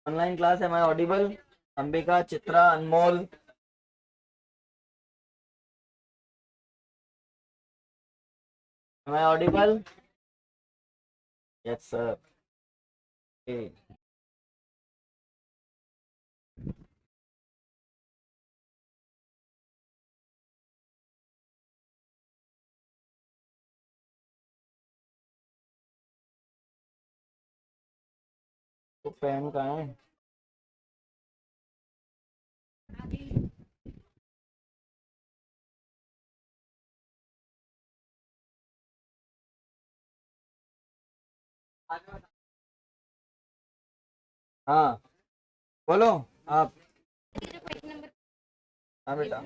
Online class, am I audible? Ambika, Chitra, Anmol? Am I audible? Yes sir. तो pen कहाँ है? हाँ बोलो आप। हाँ बेटा।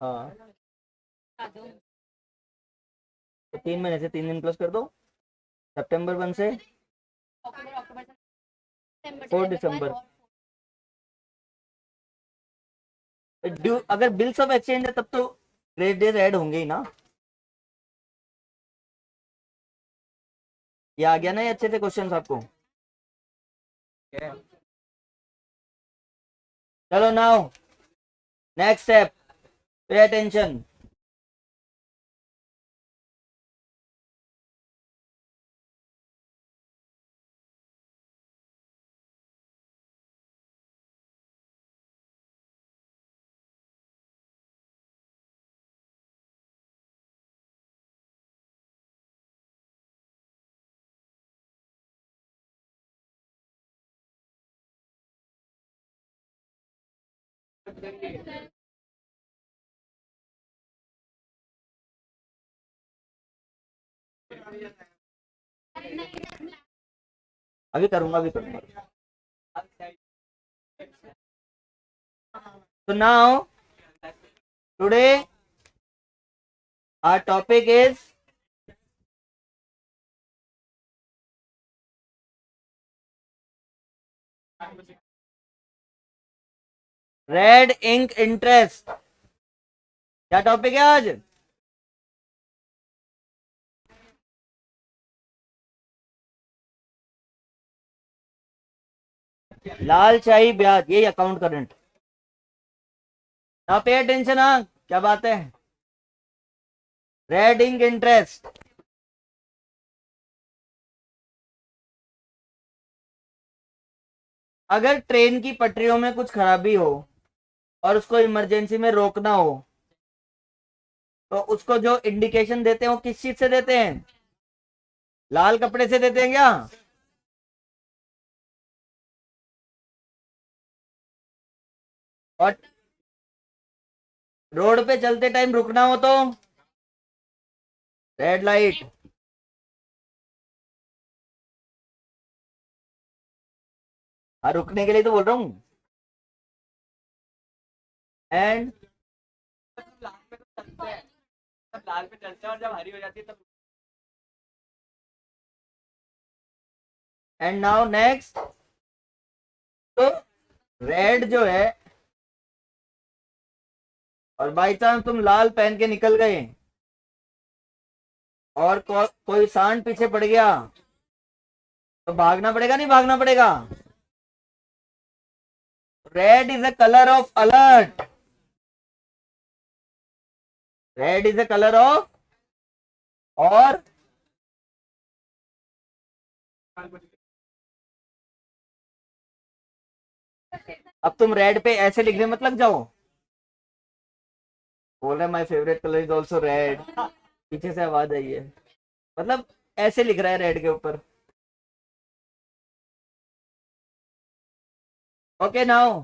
हाँ तो 3 महीने से 3 दिन प्लस कर दो। सितंबर 1 से 4 दिसंबर। ड्यू अगर बिल्स ऑफ एक्सचेंज है तब तो ग्रेड डेज ऐड होंगे ही ना। ये आ गया ना ये अच्छे से क्वेश्चन आपको? चलो now next step, pay attention. अभी करूंगा, अभी करूंगा। तो now today our topic is red ink interest. क्या टॉपिक है आज? लाल शाही ब्याज, यही अकाउंट करंट। ना पे अटेंशन, हाँ क्या बात है? Red ink interest. अगर ट्रेन की पटरियों में कुछ खराबी हो और उसको इमरजेंसी में रोकना हो तो उसको जो इंडिकेशन देते हैं वो किस चीज से देते हैं? लाल कपड़े से देते हैं क्या? और रोड पे चलते टाइम रुकना हो तो रेड लाइट। हाँ रुकने के लिए तो बोल रहा हूँ। एंड लाल पे चलते हैं और जब हरी हो जाती है तब। एंड नाउ नेक्स्ट, तो रेड जो है और बाई चांस तुम लाल पहन के निकल गए और कोई सांड पीछे पड़ गया तो भागना पड़ेगा नहीं भागना पड़ेगा? Red is a colour of alert. Red is a colour of और अब तुम रेड पे ऐसे लिखने मत लग जाओ। बोल रहे my favourite colour is also red, पीछे से आवाज आई है। मतलब ऐसे लिख रहा है रेड के ऊपर। ओके नाउ,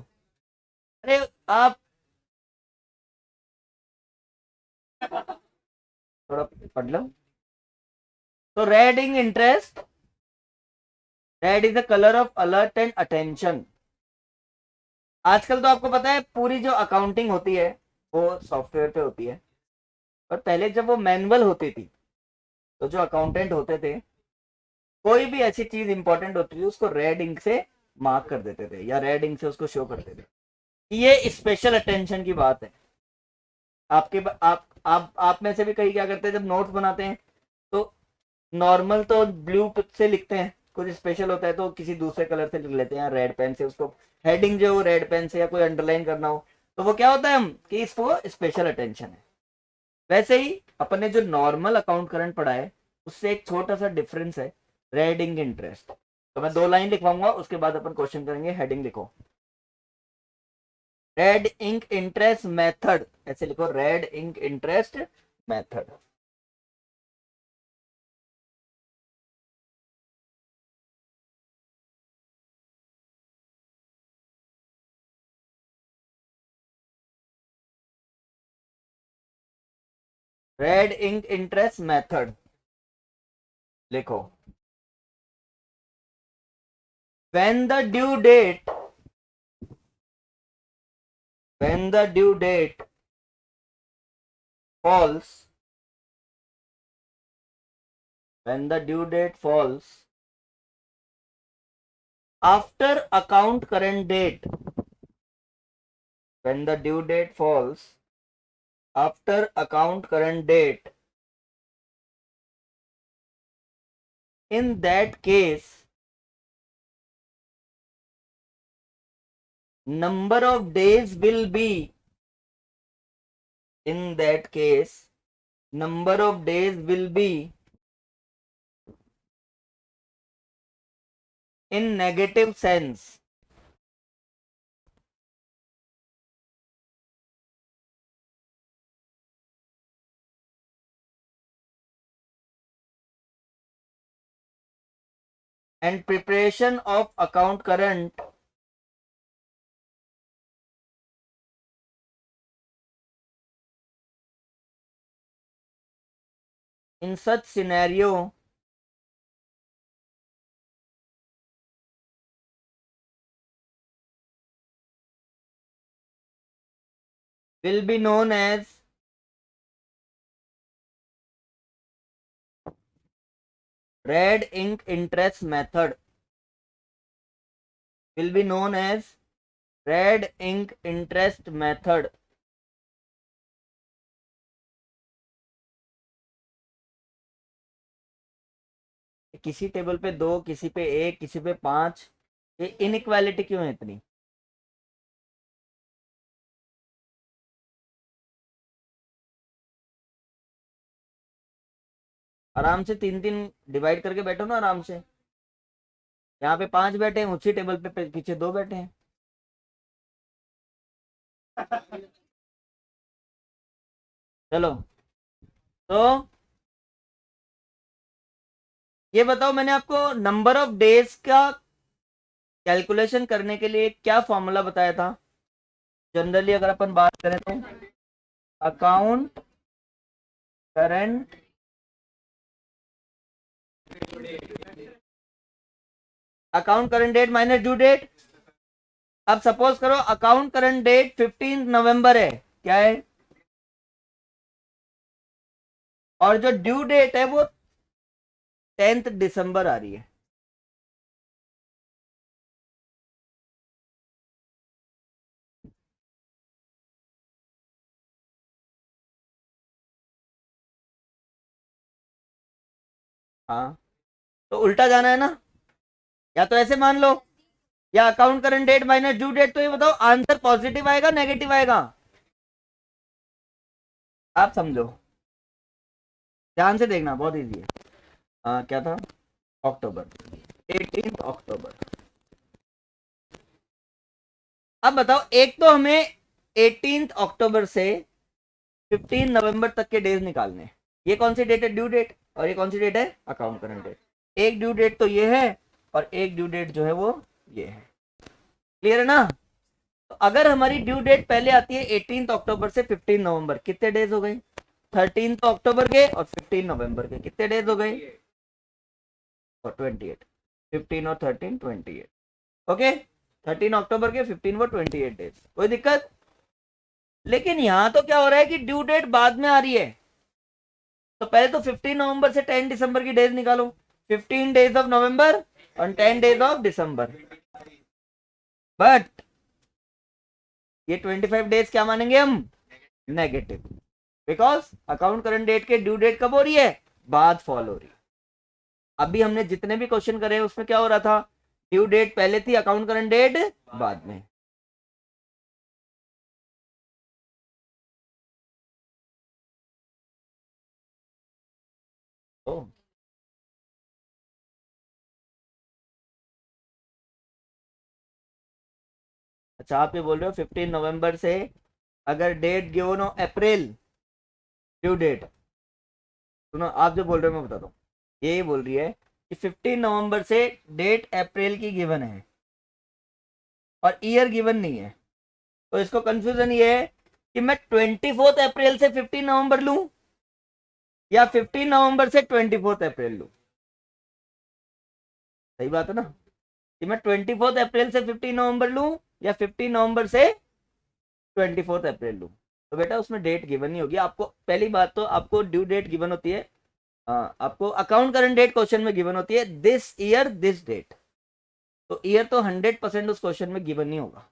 अरे आप थोड़ा पढ़ लो। तो red in interest, red is the colour of alert and attention. आजकल तो आपको पता है पूरी जो अकाउंटिंग होती है वो सॉफ्टवेयर पे होती है, और पहले जब वो मैनुअल होती थी तो जो अकाउंटेंट होते थे कोई भी ऐसी चीज इंपॉर्टेंट होती थी उसको रेड इंक से मार्क कर देते थे या रेड इंक से उसको शो करते थे। ये स्पेशल अटेंशन की बात है। आपके आप में से भी कई क्या करते हैं जब नोट्स बनाते हैं तो नॉर्मल तो ब्लू से लिखते हैं, कुछ स्पेशल होता है तो किसी दूसरे कलर से लिख लेते हैं, रेड पेन से उसको हेडिंग जो रेड पेन से, या कोई अंडरलाइन करना हो तो वो क्या होता है हम कि इसको स्पेशल अटेंशन है। वैसे ही अपन ने जो नॉर्मल अकाउंट करंट पढ़ा है उससे एक छोटा सा डिफरेंस है, रेड इंक इंटरेस्ट। तो मैं 2 लाइन लिखवाऊंगा, उसके बाद अपन क्वेश्चन करेंगे। हेडिंग लिखो, रेड इंक इंटरेस्ट मेथड, ऐसे लिखो, red ink interest method. Red ink interest method लिखो। when the due date when the due date falls when the due date falls after account current date, when the due date falls after account current date, in that case number of days will be in that case number of days will be in negative sense. And preparation of account current in such scenario will be known as red ink interest method, will be known as red ink interest method. किसी table पे 2, किसी पे 1, किसी पे 5, ये inequality क्यों है इतनी? आराम से 3-3 डिवाइड करके बैठो ना आराम से। यहाँ पे 5 बैठे हैं, उसी टेबल पे पीछे 2 बैठे हैं। चलो, तो ये बताओ, मैंने आपको नंबर ऑफ डेज का कैलकुलेशन करने के लिए क्या फॉर्मूला बताया था? जनरली अगर अपन बात करें तो account current date minus due date. अब सपोज करो अकाउंट करंट डेट 15 नवंबर है, क्या है, और जो ड्यू डेट है वो 10 दिसंबर आ रही है। हाँ, तो उल्टा जाना है ना, या तो ऐसे मान लो, या account current date minus due date. तो ये बताओ आंसर पॉजिटिव आएगा नेगेटिव आएगा? आप समझो, ध्यान से देखना, बहुत इजी है। क्या था, अक्टूबर, 18 अक्टूबर। अब बताओ, एक तो हमें 18 अक्टूबर से 15 नवंबर तक के डेज निकालने। ये कौन सी डेट है, ड्यू डेट, और ये कौन सी डेट है, अकाउंट करंट डेट। एक ड्यू डेट तो ये है, और एक ड्यू डेट जो है वो ये है। क्लियर है ना? तो अगर हमारी ड्यू डेट पहले आती है 18 अक्टूबर से 15 नवंबर, कितने डेज हो गए? 13 अक्टूबर के और 15 नवंबर के कितने डेज हो गए? और 28, 15 और 13 28। ओके, 13 अक्टूबर के 15 व 28 डेज, कोई दिक्कत? लेकिन यहां तो क्या हो रहा है कि ड्यू डेट बाद में आ रही है, तो पहले तो 15 नवंबर से 10 दिसंबर की डेज निकालो। 15 डेज ऑफ नवंबर और 10 डेज ऑफ दिसंबर। बट ये 25 डेज क्या मानेंगे हम, negative, because account current date के ड्यू डेट कब हो रही है, बाद फॉल हो रही है। अभी हमने जितने भी क्वेश्चन करे उसमें क्या हो रहा था, ड्यू डेट पहले थी, अकाउंट करंट डेट बाद में। ओ, अच्छा आप ये बोल रहे हो 15 नवंबर से अगर डेट गिवन हो अप्रैल ड्यू डेट, सुनो आप जो बोल रहे हो मैं बताता हूँ, ये बोल रही है कि 15 नवंबर से डेट अप्रैल की गिवन है और ईयर गिवन नहीं है, तो इसको कंफ्यूजन ये है कि मैं 24 अप्रैल से 15 नवंबर लूं या 15 नवंबर से 24 अप्रैल लूं। सही बात है ना, कि मैं 24 अप्रैल से 15 नवंबर लूं या 15 नवंबर से 24 अप्रैल लूं। तो बेटा उसमें डेट गिवन नहीं होगी आपको, पहली बात तो आपको ड्यू डेट गिवन होती है, आपको अकाउंट करंट डेट क्वेश्चन में गिवन होती है दिस ईयर दिस डेट, तो ईयर तो 100% उस क्वेश्चन में गिवन नहीं होगा।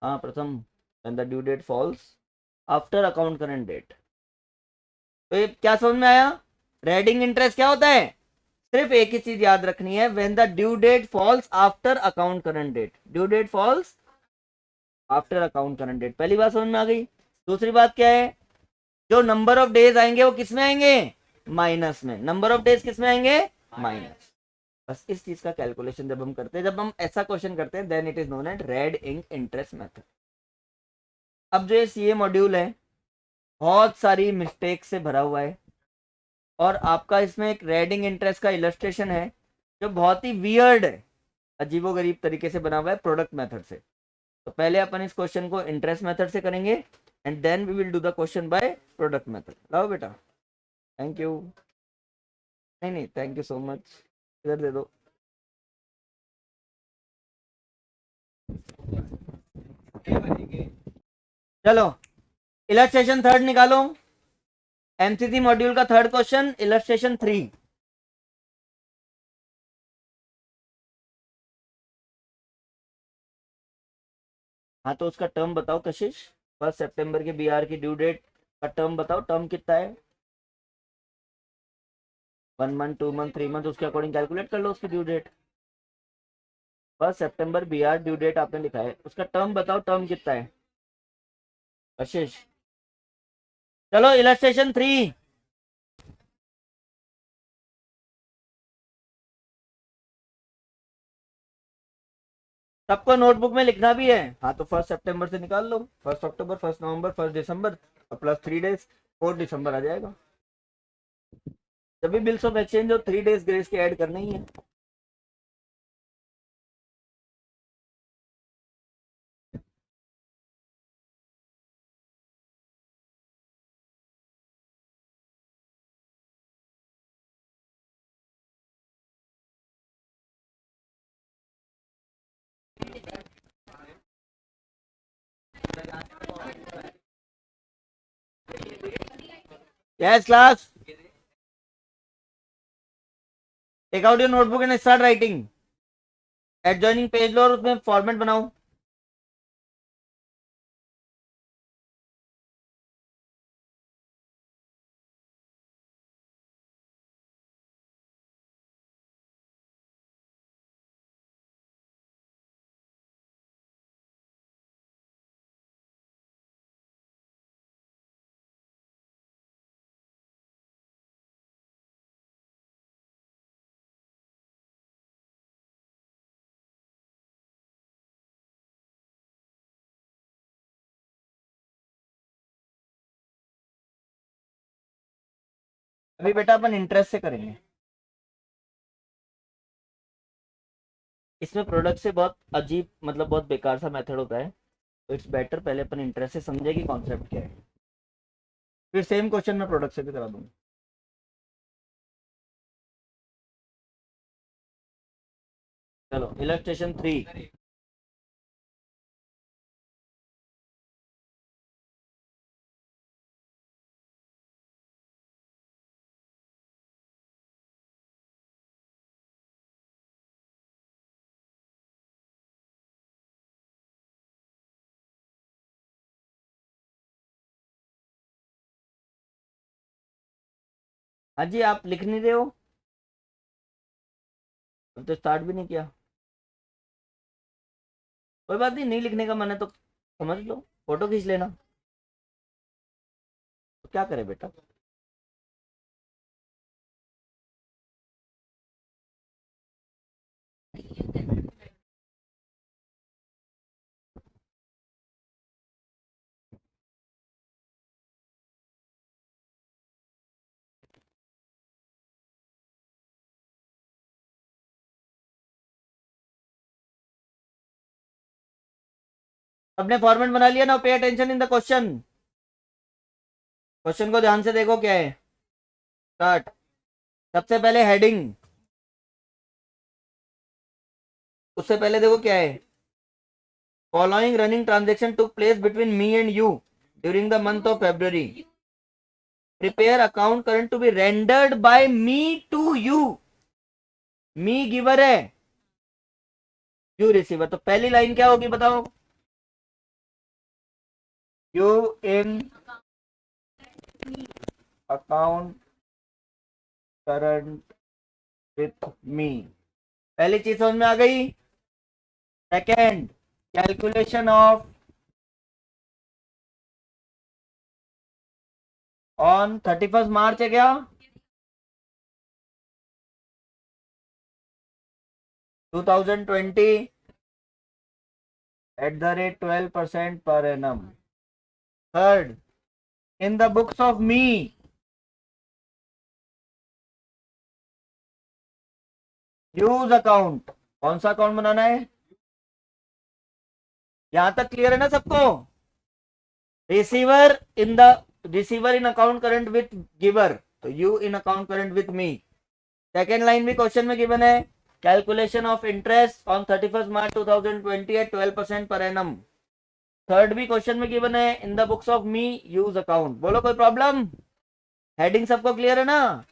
हाँ प्रथम, when the due date falls after account current date। तो ये क्या समझ में आया, रेडिंग इंटरेस्ट क्या होता है, सिर्फ एक ही चीज याद रखनी है, when the due date falls after account current date, due date falls after account current date, पहली बात समझ में आ गई। दूसरी बात क्या है, जो नंबर ऑफ डेज आएंगे वो किस में आएंगे, माइनस में, नंबर ऑफ डेज किस में आएंगे, माइनस। बस इस चीज का कैलकुलेशन जब हम करते हैं, जब हम ऐसा क्वेश्चन करते हैं, then it is known as red ink interest method. अब जो ये सीए मॉड्यूल है बहुत सारी मिस्टेक से भरा हुआ है, और आपका इसमें एक रेडिंग इंटरेस्ट का इलस्ट्रेशन है जो बहुत ही वियर्ड है, अजीबोगरीब तरीके से बना हुआ है प्रोडक्ट मेथड से। तो पहले अपन इस क्वेश्चन को इंटरेस्ट मेथड से करेंगे and then we will do the question by product method. लाओ बेटा, थैंक यू, नहीं नहीं थैंक यू सो मच, इधर दे दो। चलो इलस्ट्रेशन थर्ड निकालो, एमसीसी मॉड्यूल का थर्ड क्वेश्चन इलस्ट्रेशन 3। हाँ तो उसका टर्म बताओ कशिश, 1 सितंबर के बीआर की ड्यू डेट का टर्म बताओ, टर्म कितना है, 1 मंथ 2 मंथ 3 मंथ, उसके अकॉर्डिंग कैलकुलेट कर लो उसकी ड्यू डेट। 1 सितंबर बीआर ड्यू डेट आपने लिखा है, उसका टर्म बताओ, टर्म कितना है कशिश। चलो इलस्ट्रेशन 3, सबको नोटबुक में लिखना भी है। हाँ तो 1 सितंबर से निकाल लो, 1 अक्टूबर 1 नवंबर 1 दिसंबर और प्लस 3 डेज, 4 दिसंबर आ जाएगा। जब भी बिल्स ऑफ एक्सचेंज हो 3 डेज ग्रेस के ऐड करने ही है। Yes class, take out your notebook and start writing, adjoining page लो और उसमें फॉर्मेट बनाओ। अभी बेटा अपन इंटरेस्ट से करेंगे, इसमें प्रोडक्ट से बहुत अजीब मतलब बहुत बेकार सा मेथड होता है, तो इट्स बेटर पहले अपन इंटरेस्ट से समझे कि कॉन्सेप्ट क्या है, फिर सेम क्वेश्चन मैं प्रोडक्ट से भी करा दूंगा। चलो इलस्ट्रेशन 3, हाँ जी, आप लिख नहीं रहे हो, अब तो स्टार्ट भी नहीं किया। कोई बात नहीं, नहीं लिखने का मन है तो समझ लो, फोटो खींच लेना, तो क्या करे बेटा। अपने फॉर्मेट बना लिया ना, pay attention in the question. Question को ध्यान से देखो क्या है। स्टार्ट। सबसे पहले हेडिंग, उससे पहले देखो क्या है। Following running transaction took place between me and you during the month of February. Prepare account current to be rendered by me to you. Me giver है, यू रिसीवर, तो पहली लाइन क्या होगी बताओ। You in account current with me, पहली चीज समझ में आ गई। Second, calculation of on 31 March है क्या, 2020 एट द रेट 12% पर annum. Third, in the books of me, U's account, कौन सा अकाउंट बनाना है, यहां तक क्लियर है ना सबको। Receiver in the, receiver in account current with giver, तो you in account current with me. Second line भी क्वेश्चन में गिवन है, calculation of interest on 31 March 2020 at 12% पर एनम। थर्ड भी क्वेश्चन में गिवन है, in the books of me U's account. बोलो कोई प्रॉब्लम। हेडिंग सबको क्लियर है ना।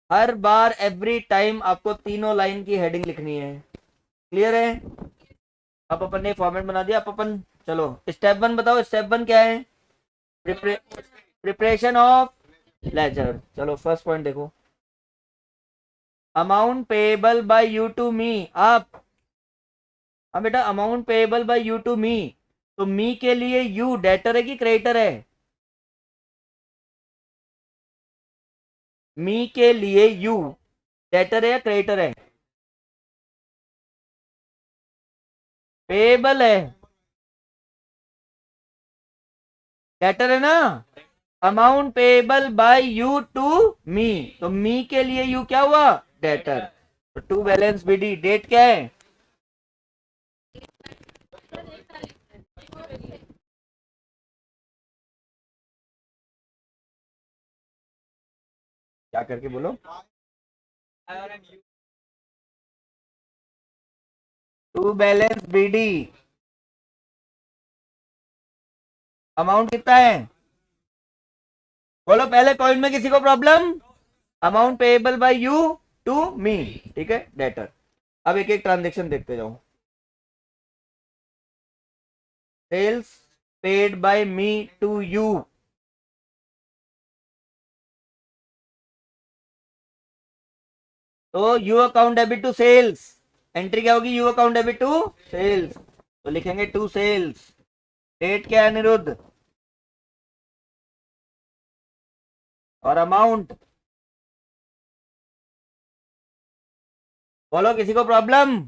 हर बार एवरी टाइम आपको तीनों लाइन की हेडिंग लिखनी है, क्लियर है। अब अपन ने फॉर्मेट बना दिया, अब अपन चलो स्टेप वन बताओ, स्टेप वन क्या है। Preparation of ledger. चलो फर्स्ट पॉइंट देखो, amount payable by you to me. आप, हाँ बेटा, amount payable by you to me, तो मी के लिए यू डेटर है कि क्रेडिटर है। मी के लिए यू डेटर है या क्रेडिटर है। पेएबल है, डेटर है ना। Amount payable by you to me, तो मी के लिए यू क्या हुआ, डेटर। तो टू बैलेंस बीडी, डेट क्या है, क्या करके बोलो। टू बैलेंस बीडी, अमाउंट कितना है, बोलो पहले पॉइंट में किसी को problem. Amount payable by you to me, ठीक है, डेटर। अब एक एक ट्रांजेक्शन देखते जाओ। Sales paid by me to you, तो you account debit to sales, entry क्या होगी, you account debit to sales, तो लिखेंगे टू सेल्स। डेट क्या है अनिरुद्ध, और अमाउंट, बोलो किसी को प्रॉब्लम।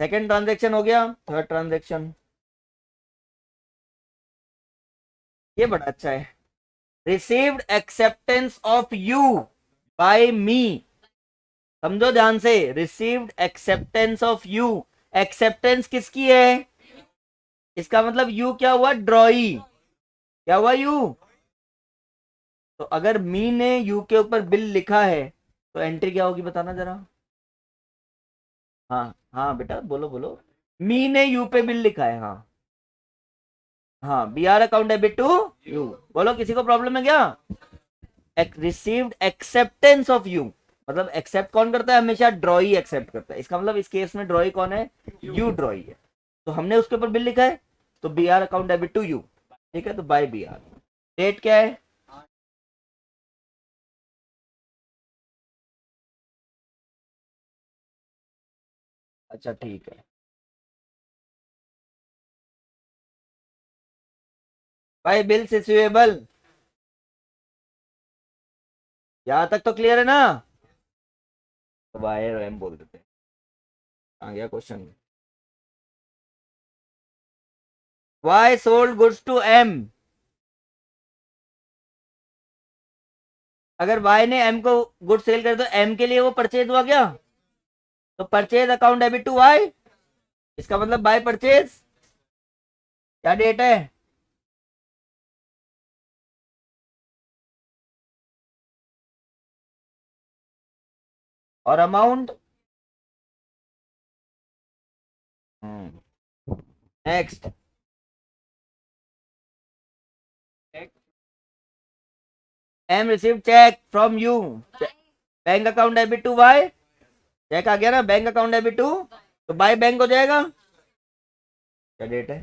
सेकंड ट्रांजेक्शन हो गया, थर्ड ट्रांजेक्शन, ये बड़ा अच्छा है। Received acceptance of you by me, समझो ध्यान से, received acceptance of you, acceptance किसकी है, इसका मतलब यू क्या हुआ, ड्रॉई, क्या हुआ यू। तो अगर मी ने यू के ऊपर बिल लिखा है तो एंट्री क्या होगी बताना जरा। हाँ हाँ बेटा, बोलो बोलो, मी ने यू पे बिल लिखा है, हाँ हाँ, B R account debit to you. बोलो किसी को प्रॉब्लम है क्या। रिसीव्ड एक्सेप्टेंस ऑफ यू, मतलब एक्सेप्ट कौन करता है, हमेशा ड्रॉई एक्सेप्ट करता है, इसका मतलब इस केस में ड्रॉई कौन है, यू ड्रॉई है, तो हमने उसके ऊपर बिल लिखा है, तो B R account debit to you, ठीक है, तो बाय बी आर। डेट क्या है, अच्छा ठीक है भाई, बिल्स रिसीवेबल यहाँ तक तो क्लियर है ना। तो वाई और एम बोल देते हैं। आ गया question. Y sold goods to M. अगर वाई ने एम को गुड सेल कर, तो एम के लिए वो परचेज हुआ क्या? तो purchase account debit to Y, इसका मतलब बाय परचेज। क्या डेट है? और amount. Next. M receive cheque from you, bank account debit to Y. Cheque आ गया ना, बैंक अकाउंट डेबिट टू, तो बाय बैंक हो जाएगा। क्या डेट है?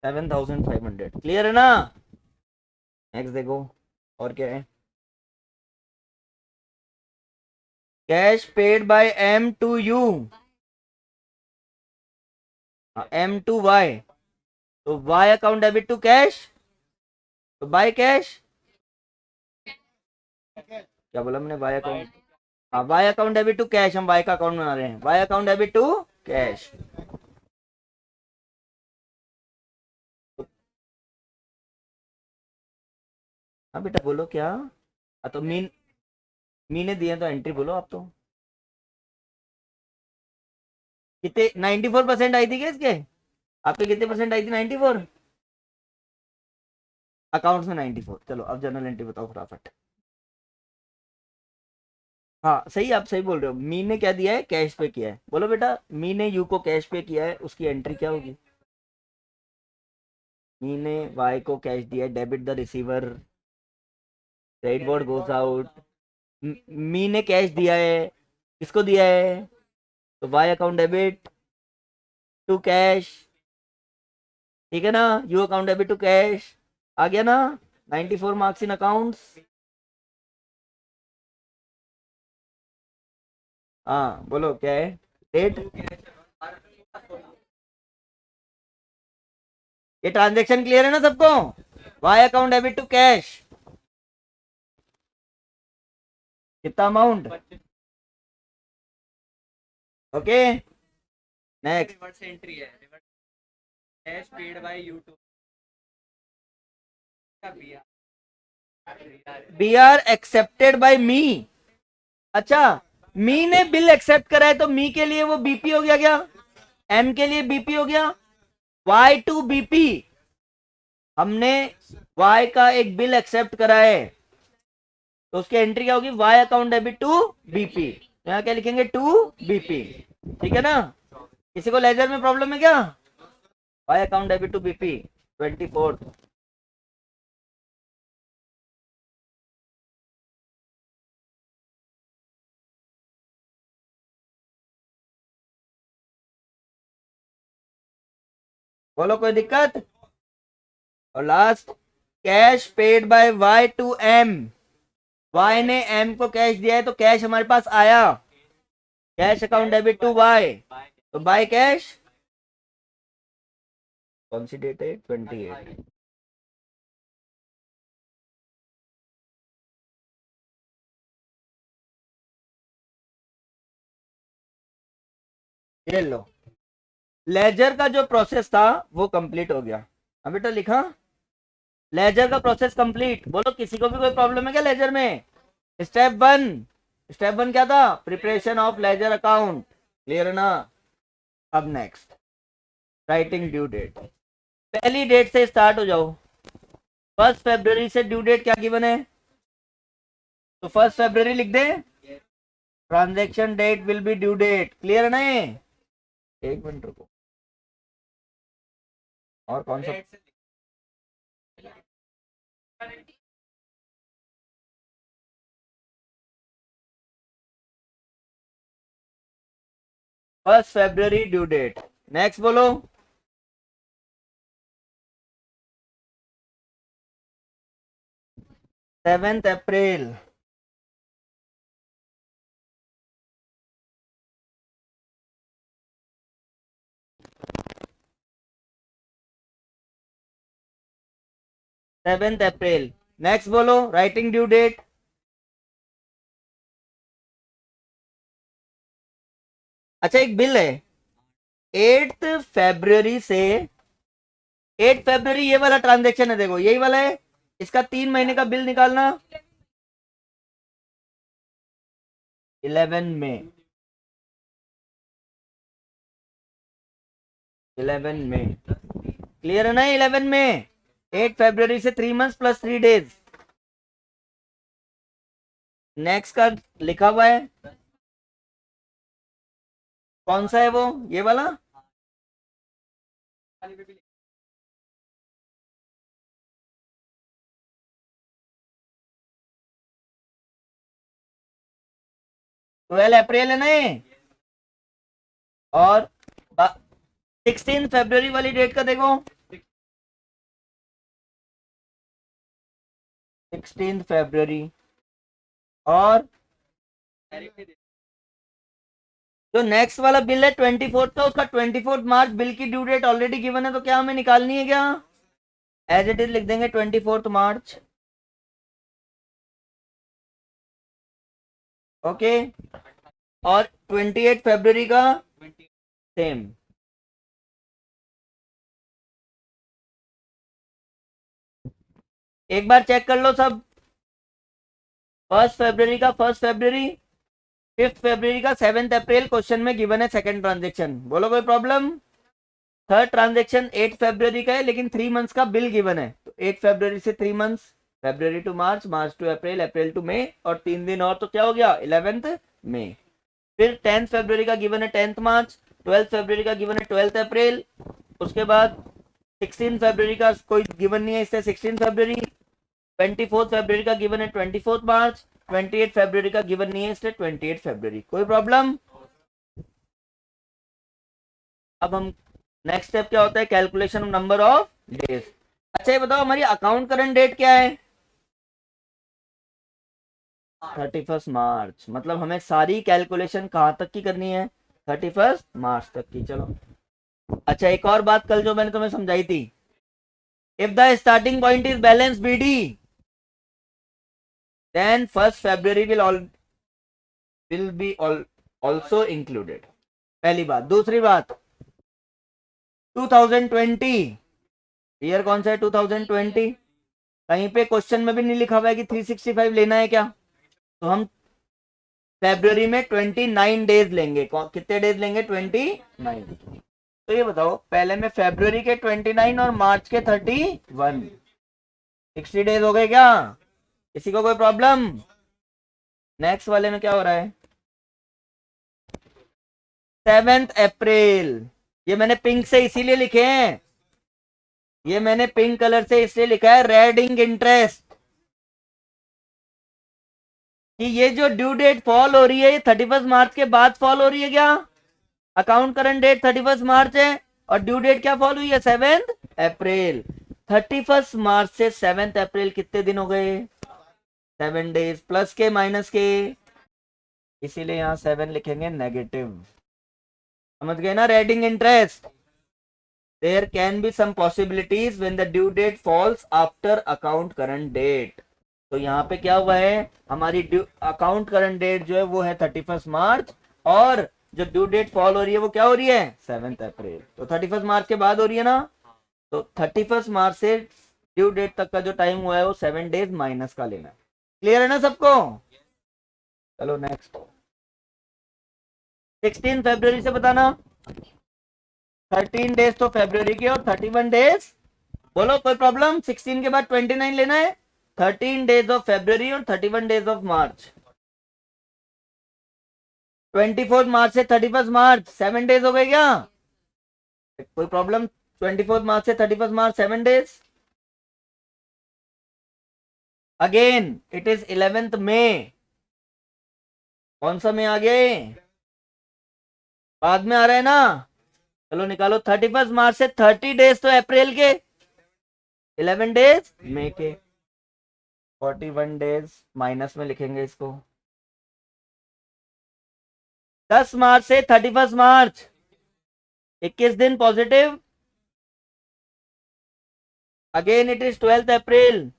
$7,500। क्लियर है ना। नेक्स्ट देखो, और क्या है। Cash paid by M to you, M to Y, तो Y account debit to cash, तो बाय कैश। क्या बोला हमने? वाई अकाउंट, हाँ Y account debit to cash, हम वाई का अकाउंट बना रहे हैं, Y account debit to cash. हाँ बेटा बोलो क्या। हाँ तो मीन, मीने दिए तो एंट्री बोलो आप तो। कितने 94% आई थी क्या इसके? आपके कितने परसेंट आई थी? 94। अकाउंट्स में 94। चलो अब जर्नल एंट्री बताओ फटाफट। हाँ सही, आप सही बोल रहे हो। मी ने क्या दिया है? कैश पे किया है। बोलो बेटा, मी ने यू को कैश पे किया है, उसकी एंट्री क्या होगी? मी ने वाई को कैश दिया है, debit the receiver, credit board goes out. Me ने कैश दिया है, किसको दिया है? तो Y account debit to cash, ठीक है ना। You account debit to cash, आ गया ना। 94 मार्क्स इन अकाउंट्स। हाँ बोलो क्या है डेट। ये ट्रांजेक्शन क्लियर है ना सबको? Y account debit to cash, कितना amount? Okay next. Reverse entry है, cash paid by you to be are accepted by me. अच्छा, मी ने बिल एक्सेप्ट करा है, तो मी के लिए वो बीपी हो गया क्या? एम के लिए बीपी हो गया। वाई टू बीपी, हमने वाई का एक बिल एक्सेप्ट करा है, तो उसकी एंट्री क्या होगी? Y account debit to BP. यहाँ क्या लिखेंगे? टू बीपी, ठीक है ना। किसी को लेजर में प्रॉब्लम है क्या? Y account debit to BP 24। बोलो कोई दिक्कत? और last, cash paid by Y to M, Y ने एम को कैश दिया है, तो कैश हमारे पास आया, cash account debit to Y, तो बाय कैश। कौन सी डेट है? 28। ये लो, लेजर का जो प्रोसेस था वो कंप्लीट हो गया। अब बेटा लिखा, लेजर का प्रोसेस कंप्लीट। बोलो किसी को भी कोई प्रॉब्लम है क्या लेजर में? स्टेप वन, स्टेप वन क्या था? Preparation of ledger account. Clear है ना। अब नेक्स्ट, राइटिंग ड्यू डेट। पहली डेट से स्टार्ट हो जाओ। 1 फरवरी से ड्यू डेट क्या गिवन है? तो 1 फरवरी लिख दे। Transaction date will be due date. Clear है ना ये? एक मिनट रुको, और कौन सा? 1 फरवरी ड्यू डेट। नेक्स्ट बोलो। 7th अप्रैल, नेक्स्ट बोलो राइटिंग ड्यू डेट। अच्छा एक बिल है 8 फरवरी से, 8 फरवरी ये वाला ट्रांजेक्शन है, देखो यही वाला है, इसका 3 महीने का बिल निकालना। 11 मई, 11 मई, क्लियर है ना? 11 मई, 8 फरवरी से 3 मंथ्स प्लस 3 डेज। नेक्स्ट का लिखा हुआ है, कौन सा है वो, ये वाला? ट्वेल्व अप्रैल है ना ये? और 16 फरवरी वाली डेट का देखो, 16 फरवरी। और जो नेक्स्ट वाला बिल है 24 का, उसका 24 मार्च बिल की ड्यू डेट ऑलरेडी गिवन है, तो क्या हमें निकालनी है क्या? एज इट इज लिख देंगे 24 मार्च। ओके, और 28 फरवरी का सेम। एक बार चेक कर लो सब, 1 फरवरी का 1 फरवरी, 5 फरवरी का 7 अप्रैल, क्वेश्चन में गिवन है सेकंड ट्रांजेक्शन, बोलो कोई प्रॉब्लम? थर्ड ट्रांजेक्शन 8 फरवरी का है, लेकिन 3 मंथ्स का बिल गिवन है, तो 8 फरवरी से 3 months, February to March, March to April, April to May, और 3 दिन और, तो क्या हो गया 11 मई। फिर 10 फरवरी का गिवन है 10 मार्च, 12 फरवरी का गिवन है 12 अप्रैल, उसके बाद 16 फरवरी का कोई गिवन नहीं है इससे 16 फरवरी, 24 फरवरी का गिवन है 24 मार्च, 28 फरवरी का गिवन नहीं है इसलिए 28 फरवरी। कोई प्रॉब्लम? अब हम नेक्स्ट स्टेप क्या होता है, कैलकुलेशन नंबर ऑफ डेज। अच्छा ये बताओ हमारी अकाउंट करंट डेट क्या है? 31 मार्च, मतलब हमें सारी कैलकुलेशन कहाँ तक की करनी है? 31 मार्च तक की। चलो अच्छा एक और बात कल जो मैंने तुम्हें समझाई थी, if the starting point is balance BD, then 1 February will be also included। पहली बात। दूसरी बात 2020, ईयर कौन सा है 2020? कहीं पे क्वेश्चन में भी नहीं लिखा हुआ है कि 365 लेना है क्या, तो हम फेब्रुवरी में 29 डेज लेंगे। कितने डेज लेंगे? 29। तो ये बताओ पहले में फेब्रुवरी के 29 और मार्च के 31, 60 डेज हो गए क्या? किसी को कोई प्रॉब्लम? नेक्स्ट वाले में क्या हो रहा है? 7 अप्रैल, ये मैंने पिंक से इसीलिए लिखे हैं, ये मैंने पिंक कलर से इसलिए लिखा है रेड इंक इंटरेस्ट, कि ये जो ड्यू डेट फॉल हो रही है ये 31 मार्च के बाद फॉल हो रही है क्या? अकाउंट करंट डेट 31 मार्च है और ड्यू डेट क्या फॉल हुई है? 7 अप्रैल। 31 मार्च से 7 अप्रैल कितने दिन हो गए? 7 डेज, प्लस के माइनस के, इसीलिए यहां 7 लिखेंगे नेगेटिव। समझ गए ना? Red ink interest, there can be some possibilities when the due date falls after account current date. तो यहाँ पे क्या हुआ है, हमारी अकाउंट करंट डेट जो है वो है 31 मार्च, और जो ड्यू डेट फॉल हो रही है वो क्या हो रही है? 7 अप्रैल। तो 31 मार्च के बाद हो रही है ना, तो 31 मार्च से ड्यू डेट तक का जो टाइम हुआ है वो 7 डेज माइनस का लेना है। क्लियर है ना सबको? चलो नेक्स्ट, 16 फरवरी से बताना। 13 डेज तो फरवरी के और 31 डेज, बोलो कोई प्रॉब्लम? 16 के बाद 29 लेना है, 13 डेज ऑफ फरवरी और 31 डेज ऑफ मार्च। 24 मार्च से 31 मार्च 7 डेज हो गए क्या? कोई प्रॉब्लम? 24 मार्च से 31 मार्च 7 डेज। अगेन इट इज 11 मई, कौन सा में आ गए? बाद में आ रहा है ना? चलो निकालो, 31 मार्च से 30 डेज तो अप्रैल के, 11 डेज मई के। 41 डेज माइनस में लिखेंगे इसको। 10 मार्च से 31 मार्च 21 दिन पॉजिटिव। अगेन इट इज 12 अप्रैल।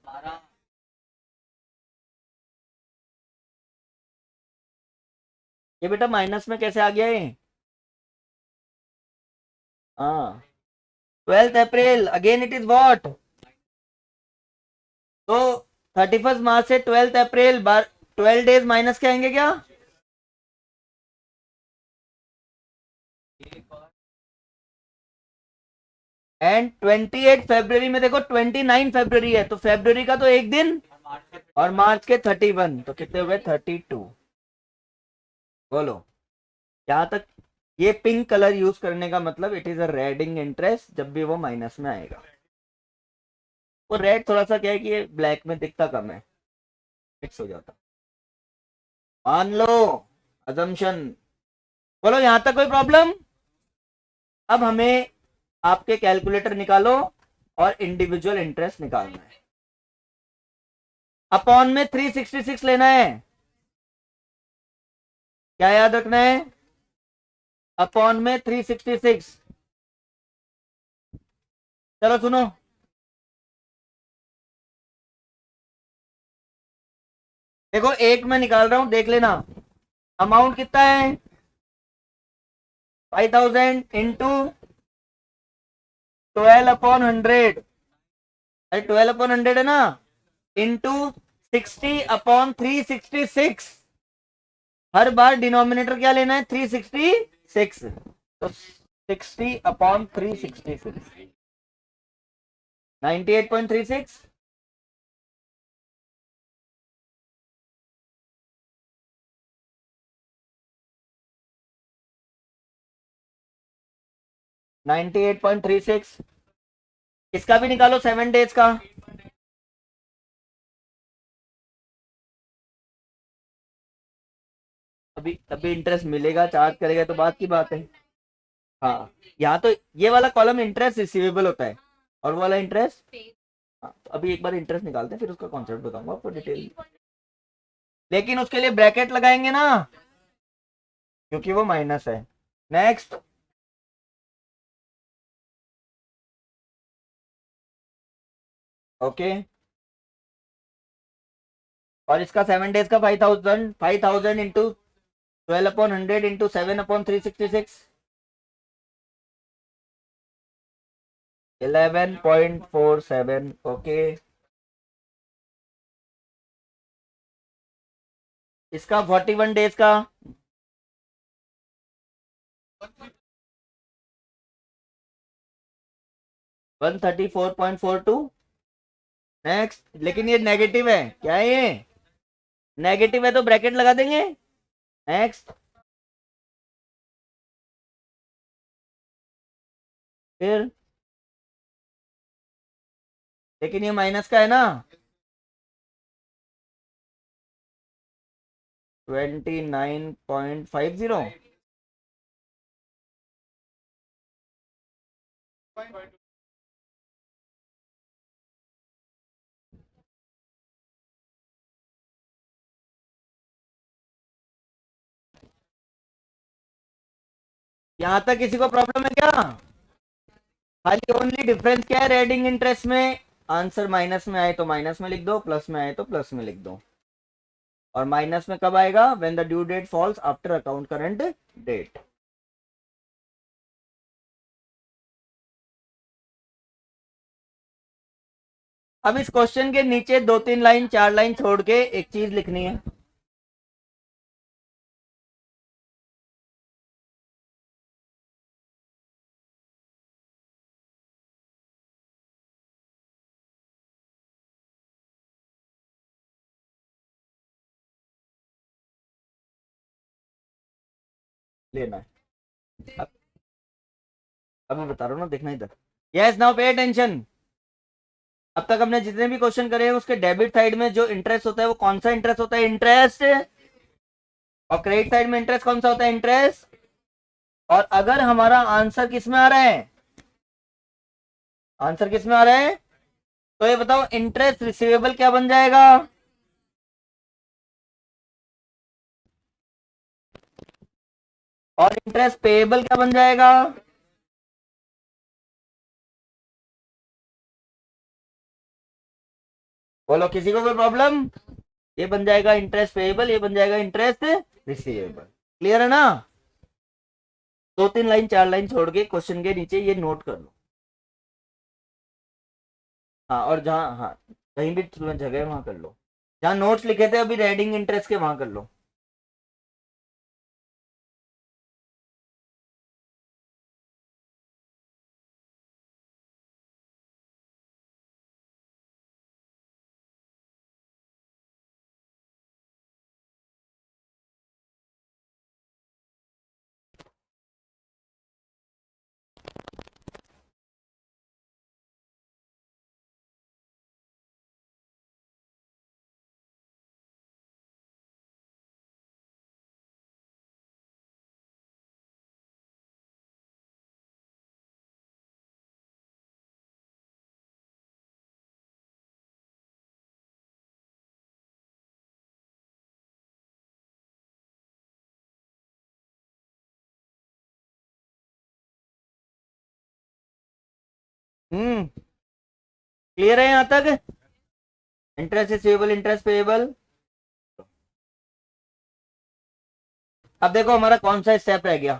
ये बेटा माइनस में कैसे आ गया ये? हाँ 12 अप्रैल अगेन इट इज व्हाट? तो 31 मार्च से 12 अप्रैल 12 डेज माइनस के आएंगे क्या? एंड 28 फरवरी में देखो 29 फरवरी है, तो फरवरी का तो एक दिन और मार्च के 31, तो कितने हुए 32। बोलो यहां तक। ये पिंक कलर यूज करने का मतलब it is a red ink interest जब भी वो माइनस में आएगा। वो रेड थोड़ा सा क्या है कि ये ब्लैक में दिखता कम है, मिक्स हो जाता। मान लो अजम्पशन। बोलो यहां तक कोई प्रॉब्लम? अब हमें आपके कैलकुलेटर निकालो और इंडिविजुअल इंटरेस्ट निकालना है। अपॉन में 366 लेना है। क्या याद रखना है? अपॉन में 366। चलो सुनो, देखो एक मैं निकाल रहा हूं, देख लेना। अमाउंट कितना है? 5000 इंटू 12/100। अरे 12/100 है ना, इंटू 60/366। हर बार डिनोमिनेटर क्या लेना है? 366। तो 60/366 98.36। 98.36। इसका भी निकालो 7 डेज का। अभी अभी इंटरेस्ट मिलेगा, चार्ज करेगा तो बात की बात है। हाँ यहाँ तो ये वाला कॉलम इंटरेस्ट रिसीवेबल होता है और वो वाला इंटरेस्ट। हाँ तो अभी एक बार इंटरेस्ट निकालते हैं, फिर उसका कॉन्सेप्ट बताऊंगा आपको डिटेल। लेकिन उसके लिए ब्रैकेट लगाएंगे ना, क्योंकि वो माइनस है। नेक्स्ट। ओके। और इसका 7 डेज का 5000, 5000 इंटू 12/100 इंटू 7/366। 11.47। ओके। इसका 41 डेज का 134.42। नेक्स्ट। लेकिन ये नेगेटिव है, क्या है ये? नेगेटिव है तो ब्रैकेट लगा देंगे। नेक्स्ट। फिर लेकिन ये माइनस का है ना। 29.50। यहां तक किसी को प्रॉब्लम है क्या? खाली ओनली डिफरेंस क्या है रेडिंग इंटरेस्ट में? आंसर माइनस में आए तो माइनस में लिख दो, प्लस में आए तो प्लस में लिख दो। और माइनस में कब आएगा? When the due date falls after account current date. अब इस क्वेश्चन के नीचे 2-3 लाइन 4 लाइन छोड़ के एक चीज लिखनी है। लेना है। अब अब मैं बता रहा हूँ ना, देखना इधर। Yes now pay attention. अब तक हमने जितने भी क्वेश्चन करे हैं उसके डेबिट साइड में जो इंटरेस्ट होता है वो कौन सा इंटरेस्ट होता है? इंटरेस्ट। और क्रेडिट साइड में इंटरेस्ट कौन सा होता है? इंटरेस्ट। और अगर हमारा आंसर किस में आ रहा है? आंसर किस में आ रहा है? तो ये बताओ इंटरेस्ट रिसीवेबल क्या बन जाएगा? और इंटरेस्ट पेएबल क्या बन जाएगा? बोलो, किसी को कोई प्रॉब्लम? ये बन जाएगा इंटरेस्ट पेएबल, ये बन जाएगा इंटरेस्ट रिसीवेबल। क्लियर है ना? 2-3 लाइन 4 लाइन छोड़ के क्वेश्चन के नीचे ये नोट कर लो। हाँ, और जहाँ, हाँ, कहीं भी तुम्हें जगह है वहां कर लो। जहाँ नोट्स लिखे थे अभी रेडिंग इंटरेस्ट के, वहां कर लो। क्लियर है यहाँ तक? Interest receivable, interest payable. अब देखो हमारा कौन सा स्टेप रह गया,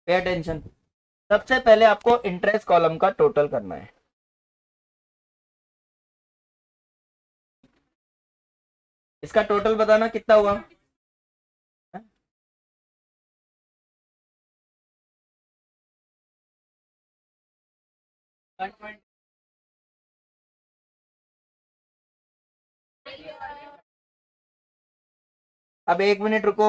पे अटेंशन। सबसे पहले आपको इंटरेस्ट कॉलम का टोटल करना है। इसका टोटल बताना कितना हुआ। अब 1 मिनट रुको।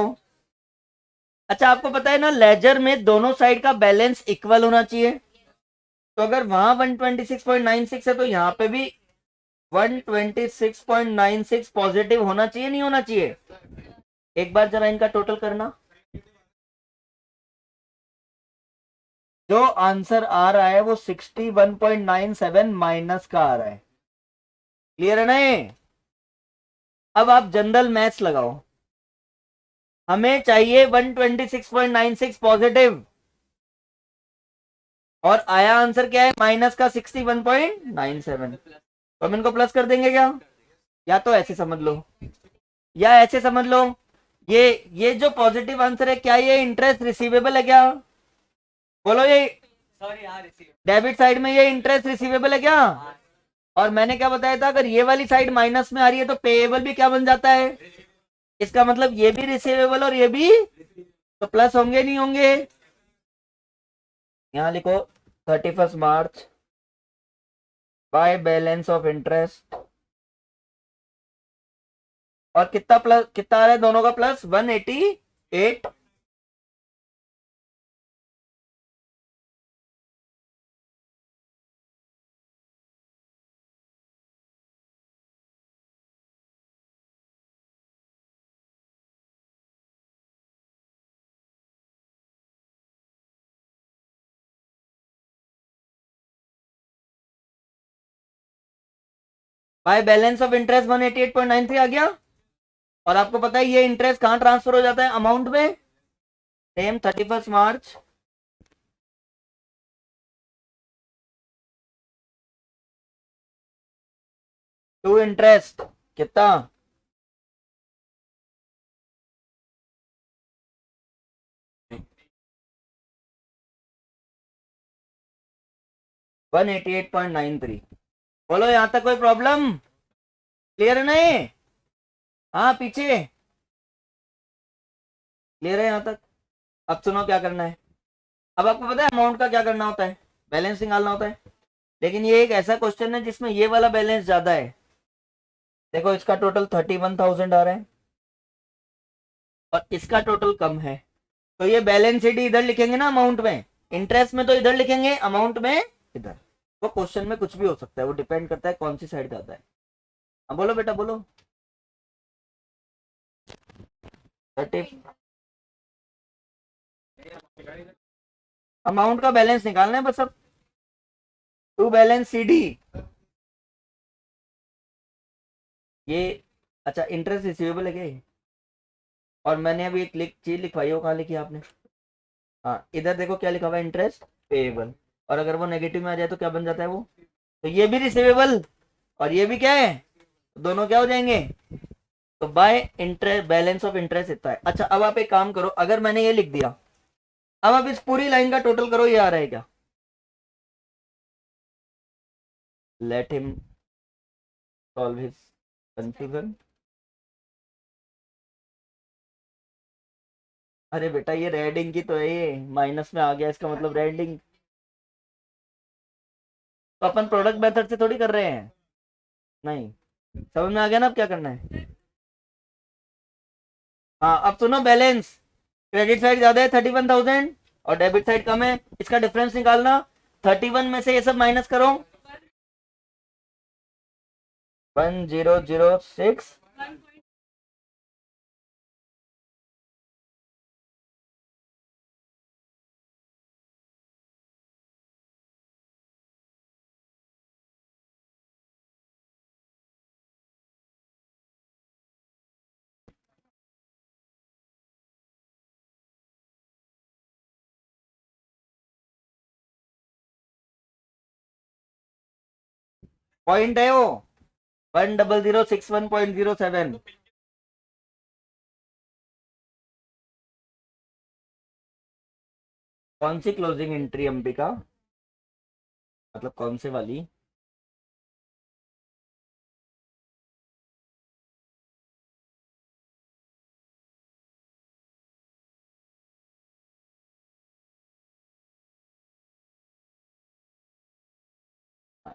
अच्छा, आपको पता है ना लेजर में दोनों साइड का बैलेंस इक्वल होना चाहिए। तो अगर वहां 126.96 है तो यहाँ पे भी 126.96 पॉजिटिव होना चाहिए, नहीं होना चाहिए? एक बार जरा इनका टोटल करना। जो आंसर आ रहा है वो 61.97 माइनस का आ रहा है। क्लियर है ना ये? अब आप जनरल मैथ्स लगाओ। हमें चाहिए 126.96 पॉजिटिव, और आया आंसर क्या है, माइनस का 61.97। तो हम इनको प्लस कर देंगे क्या? या तो ऐसे समझ लो, या ऐसे समझ लो। ये जो पॉजिटिव आंसर है, क्या ये इंटरेस्ट रिसीवेबल है क्या? बोलो, ये डेबिट साइड में ये इंटरेस्ट रिसीवेबल है क्या? और मैंने क्या बताया था, अगर ये वाली साइड माइनस में आ रही है तो पेएबल भी क्या बन जाता है? इसका मतलब ये भी रिसीवेबल और ये भी, तो प्लस होंगे नहीं होंगे? यहां लिखो 31 मार्च बाय बैलेंस ऑफ इंटरेस्ट। और कितना प्लस, कितना आ रहा है दोनों का plus? 188 by balance of interest 188.93 आ गया। और आपको पता है ये इंटरेस्ट कहां ट्रांसफर हो जाता है अमाउंट में? Same 31 March two interest. कितना? 188.93। बोलो, यहां तक कोई प्रॉब्लम? क्लियर है ना ये? हाँ, पीछे क्लियर है यहां तक? अब सुनो क्या करना है। अब आपको पता है अमाउंट का क्या करना होता है, बैलेंस निकालना होता है। लेकिन ये एक ऐसा क्वेश्चन है जिसमें ये वाला बैलेंस ज्यादा है। देखो, इसका टोटल 31,000 आ रहा है और इसका टोटल कम है। तो ये बैलेंस शीट इधर लिखेंगे ना अमाउंट में, इंटरेस्ट में तो इधर लिखेंगे, अमाउंट में इधर। वो क्वेश्चन में कुछ भी हो सकता है, वो डिपेंड करता है कौन सी साइड जाता है। हाँ बोलो बेटा, बोलो। 30 अमाउंट का बैलेंस निकालना है बस अब। टू बैलेंस सी डी ये अच्छा इंटरेस्ट रिसीवेबल है क्या ये? और मैंने अभी एक चीज लिखवाई है, वो कहाँ लिखी है आपने? हाँ इधर देखो क्या लिखा हुआ है, इंटरेस्ट पेएबल। और अगर वो नेगेटिव में आ जाए तो क्या बन जाता है वो? तो ये भी रिसीवेबल और ये भी क्या है, दोनों क्या हो जाएंगे? तो bye interest balance of interest इतना है। अच्छा अब आप एक काम करो, अगर मैंने ये लिख दिया, अब आप इस पूरी लाइन का टोटल करो, ये आ रहा है क्या? Let him solve his confusion. अरे बेटा ये रेडिंग की तो है, ये माइनस में आ गया, इसका मतलब रेडिंग। तो अपन प्रोडक्ट मेथड से थोड़ी कर रहे हैं। नहीं, समझ में आ गया ना अब क्या करना है? हाँ अब सुनो, बैलेंस क्रेडिट साइड ज्यादा है 31,000 और डेबिट साइड कम है, इसका डिफरेंस निकालना। 31 में से ये सब माइनस करो। 1006। पॉइंट है वो 10,061.07। कौन सी क्लोजिंग एंट्री अंबिका, मतलब कौन से वाली?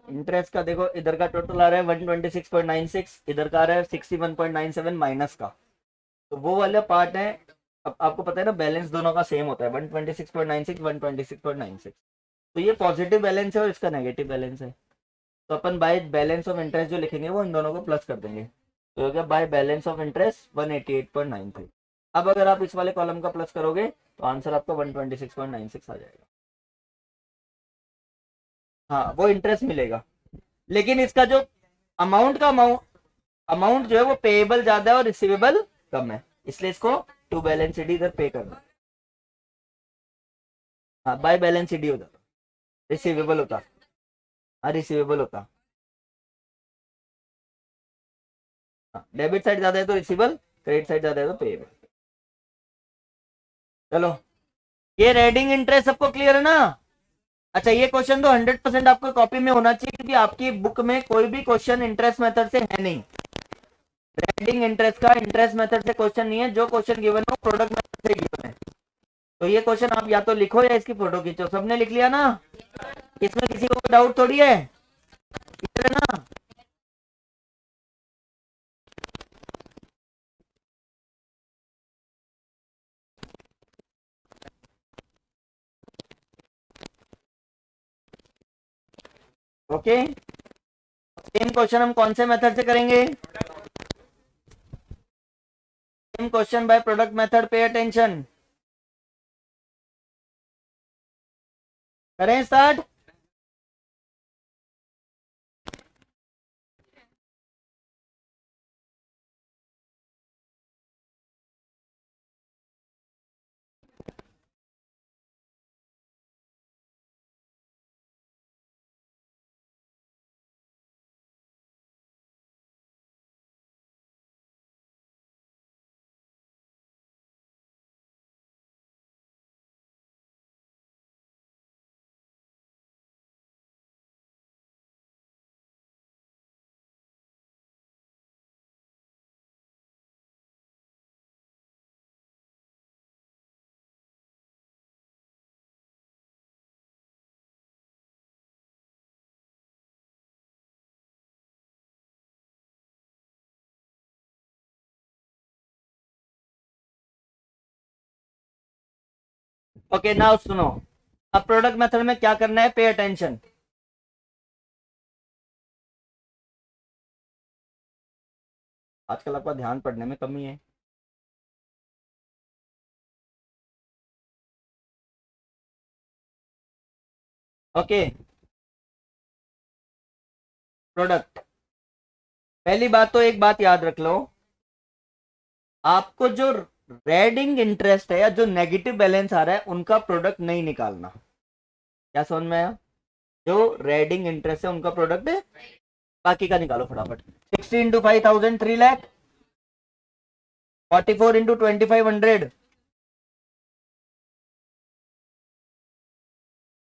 इंटरेस्ट का देखो, इधर का टोटल आ रहा है 126.96, इधर का आ रहा है 61.97 माइनस का। तो वो वाला पार्ट है। अब आपको पता है ना, बैलेंस दोनों का सेम होता है, 126.96 126.96। तो ये पॉजिटिव बैलेंस है और इसका नेगेटिव बैलेंस है। तो अपन बाय बैलेंस ऑफ इंटरेस्ट जो लिखेंगे वो इन दोनों को प्लस कर देंगे। तो हो गया बाय बैलेंस ऑफ इंटरेस्ट 188.93। अब अगर आप इस वाले कॉलम का प्लस करोगे तो आंसर आपका 126.96 आ जाएगा। हाँ वो इंटरेस्ट मिलेगा, लेकिन इसका जो अमाउंट अमाउंट जो है वो पेएबल ज्यादा है और रिसीवेबल कम है, इसलिए इसको टू बैलेंस शीट इधर पे करना। हाँ बाय बैलेंस शीट होता, रिसीवेबल होता। हाँ रिसीवेबल होता। हाँ डेबिट साइड ज्यादा है तो रिसीवेबल, क्रेडिट साइड ज्यादा है तो पेएबल। चलो, ये रेडिंग इंटरेस्ट सबको क्लियर है ना? अच्छा ये क्वेश्चन तो 100% आपको कॉपी में होना चाहिए, क्योंकि आपकी बुक में कोई भी क्वेश्चन इंटरेस्ट मेथड से है नहीं। रेडिंग इंटरेस्ट का इंटरेस्ट मेथड से क्वेश्चन नहीं है, जो क्वेश्चन गिवन हो प्रोडक्ट मेथड से गिवन है। तो ये क्वेश्चन आप या तो लिखो या इसकी फोटो खींचो। सबने लिख लिया ना? इसमें किसी को डाउट थोड़ी है, क्लियर है ना? ओके, सेम क्वेश्चन हम कौन से मेथड से करेंगे? Same question by product method, pay attention. करें स्टार्ट? ओके नाउ सुनो, अब प्रोडक्ट मेथड में क्या करना है, पे अटेंशन। आजकल आपका ध्यान पढ़ने में कमी है। ओके, प्रोडक्ट पहली बात तो एक बात याद रख लो, आपको जो रेडिंग इंटरेस्ट है या जो नेगेटिव बैलेंस आ रहा है उनका प्रोडक्ट नहीं निकालना। क्या समझ में आया? जो रेडिंग इंटरेस्ट है उनका प्रोडक्ट है, बाकी का निकालो फटाफट। 60 इंटू 5,000 3 लाख, 44 इंटू 2,500,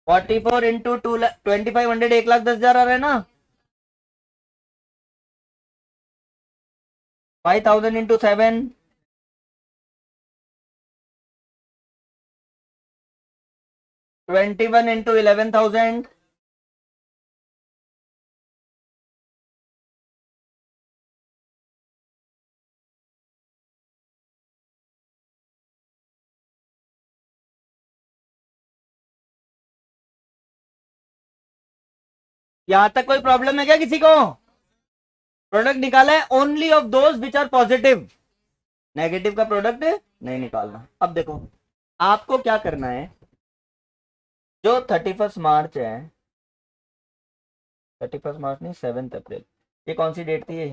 44 इंटू 2,500 1,10,000 आ रहा है ना। 5,000 इंटू 7, 21 इंटू 11,000, यहां तक कोई प्रॉब्लम है क्या किसी को? प्रोडक्ट निकाला है only of those which are positive, negative का प्रोडक्ट नहीं निकालना। अब देखो आपको क्या करना है, जो 31 मार्च है, 31 मार्च नहीं 7 अप्रैल, ये कौन सी डेट थी ये?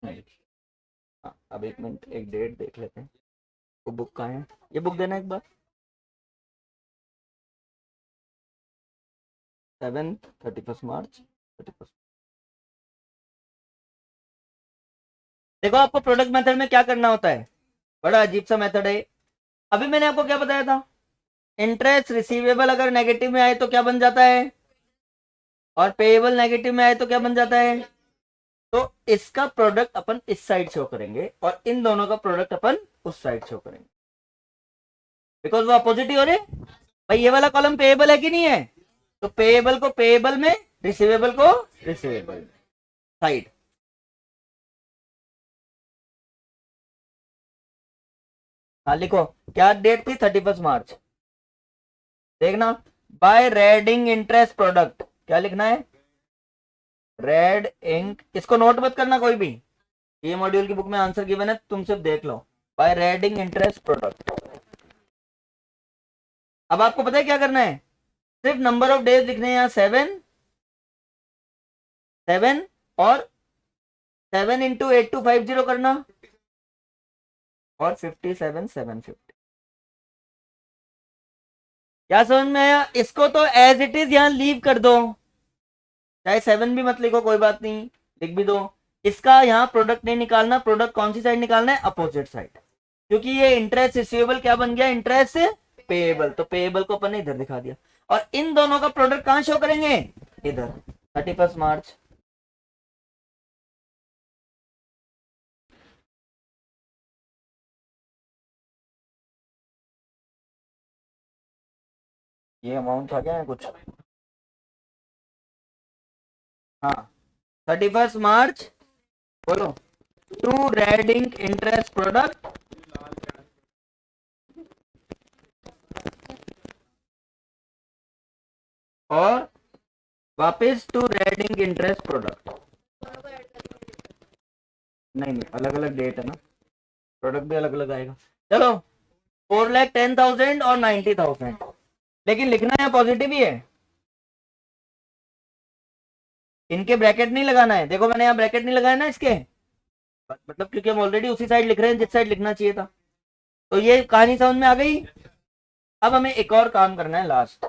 हाँ, अब एक मिनट एक डेट देख लेते हैं, वो बुक कहाँ है, ये बुक देना एक बार। 31 मार्च 31। देखो आपको प्रोडक्ट मेथड में क्या करना होता है, बड़ा अजीब सा मेथड है। अभी मैंने आपको क्या बताया था, इंटरेस्ट रिसीवेबल अगर नेगेटिव में आए तो क्या बन जाता है, और पेएबल नेगेटिव में आए तो क्या बन जाता है। तो इसका प्रोडक्ट अपन इस साइड शो करेंगे और इन दोनों का प्रोडक्ट अपन उस साइड शो करेंगे, बिकॉज वो अपोजिट ही हो रहे। भाई ये वाला कॉलम पेएबल है कि नहीं है, तो पेएबल को पेएबल में, रिसीवेबल को रिसीवेबल में, साइड। हाँ लिखो, क्या डेट थी 31 मार्च, देखना। बाय रेडिंग इंटरेस्ट प्रोडक्ट, क्या लिखना है, रेड इंक, इसको नोट मत करना कोई भी, ये मॉड्यूल की बुक में आंसर गिवन है, तुम सिर्फ देख लो। By red ink interest product. अब आपको पता है क्या करना है, सिर्फ नंबर ऑफ डेज लिखने हैं यहाँ 7 7, और 7 इंटू 8250 करना, और 57,750। क्या समझ में आया? इसको तो एज इट इज यहाँ लीव कर दो, चाहे 7 भी मत लिखो कोई बात नहीं, लिख भी दो। इसका यहाँ प्रोडक्ट नहीं निकालना, प्रोडक्ट कौन सी साइड निकालना है, अपोजिट साइड, क्योंकि ये इंटरेस्ट रिसीवेबल क्या बन गया, इंटरेस्ट पेएबल, तो पेएबल को अपन ने इधर दिखा दिया, और इन दोनों का प्रोडक्ट कहां शो करेंगे, इधर 31 मार्च। ये अमाउंट था क्या है कुछ, हाँ 31 मार्च, बोलो, टू रेडिंग इंटरेस्ट प्रोडक्ट और वापस टू रेडिंग इंटरेस्ट प्रोडक्ट। नहीं नहीं अलग अलग डेट है ना, प्रोडक्ट भी अलग अलग आएगा। चलो 4,10,000 और 90,000, लेकिन लिखना है पॉजिटिव ही है, इनके ब्रैकेट नहीं लगाना है। देखो मैंने यहाँ ब्रैकेट नहीं लगाया ना इसके, मतलब क्योंकि हम ऑलरेडी उसी साइड लिख रहे हैं जिस साइड लिखना चाहिए था। तो ये कहानी समझ में आ गई। अब हमें एक और काम करना है लास्ट,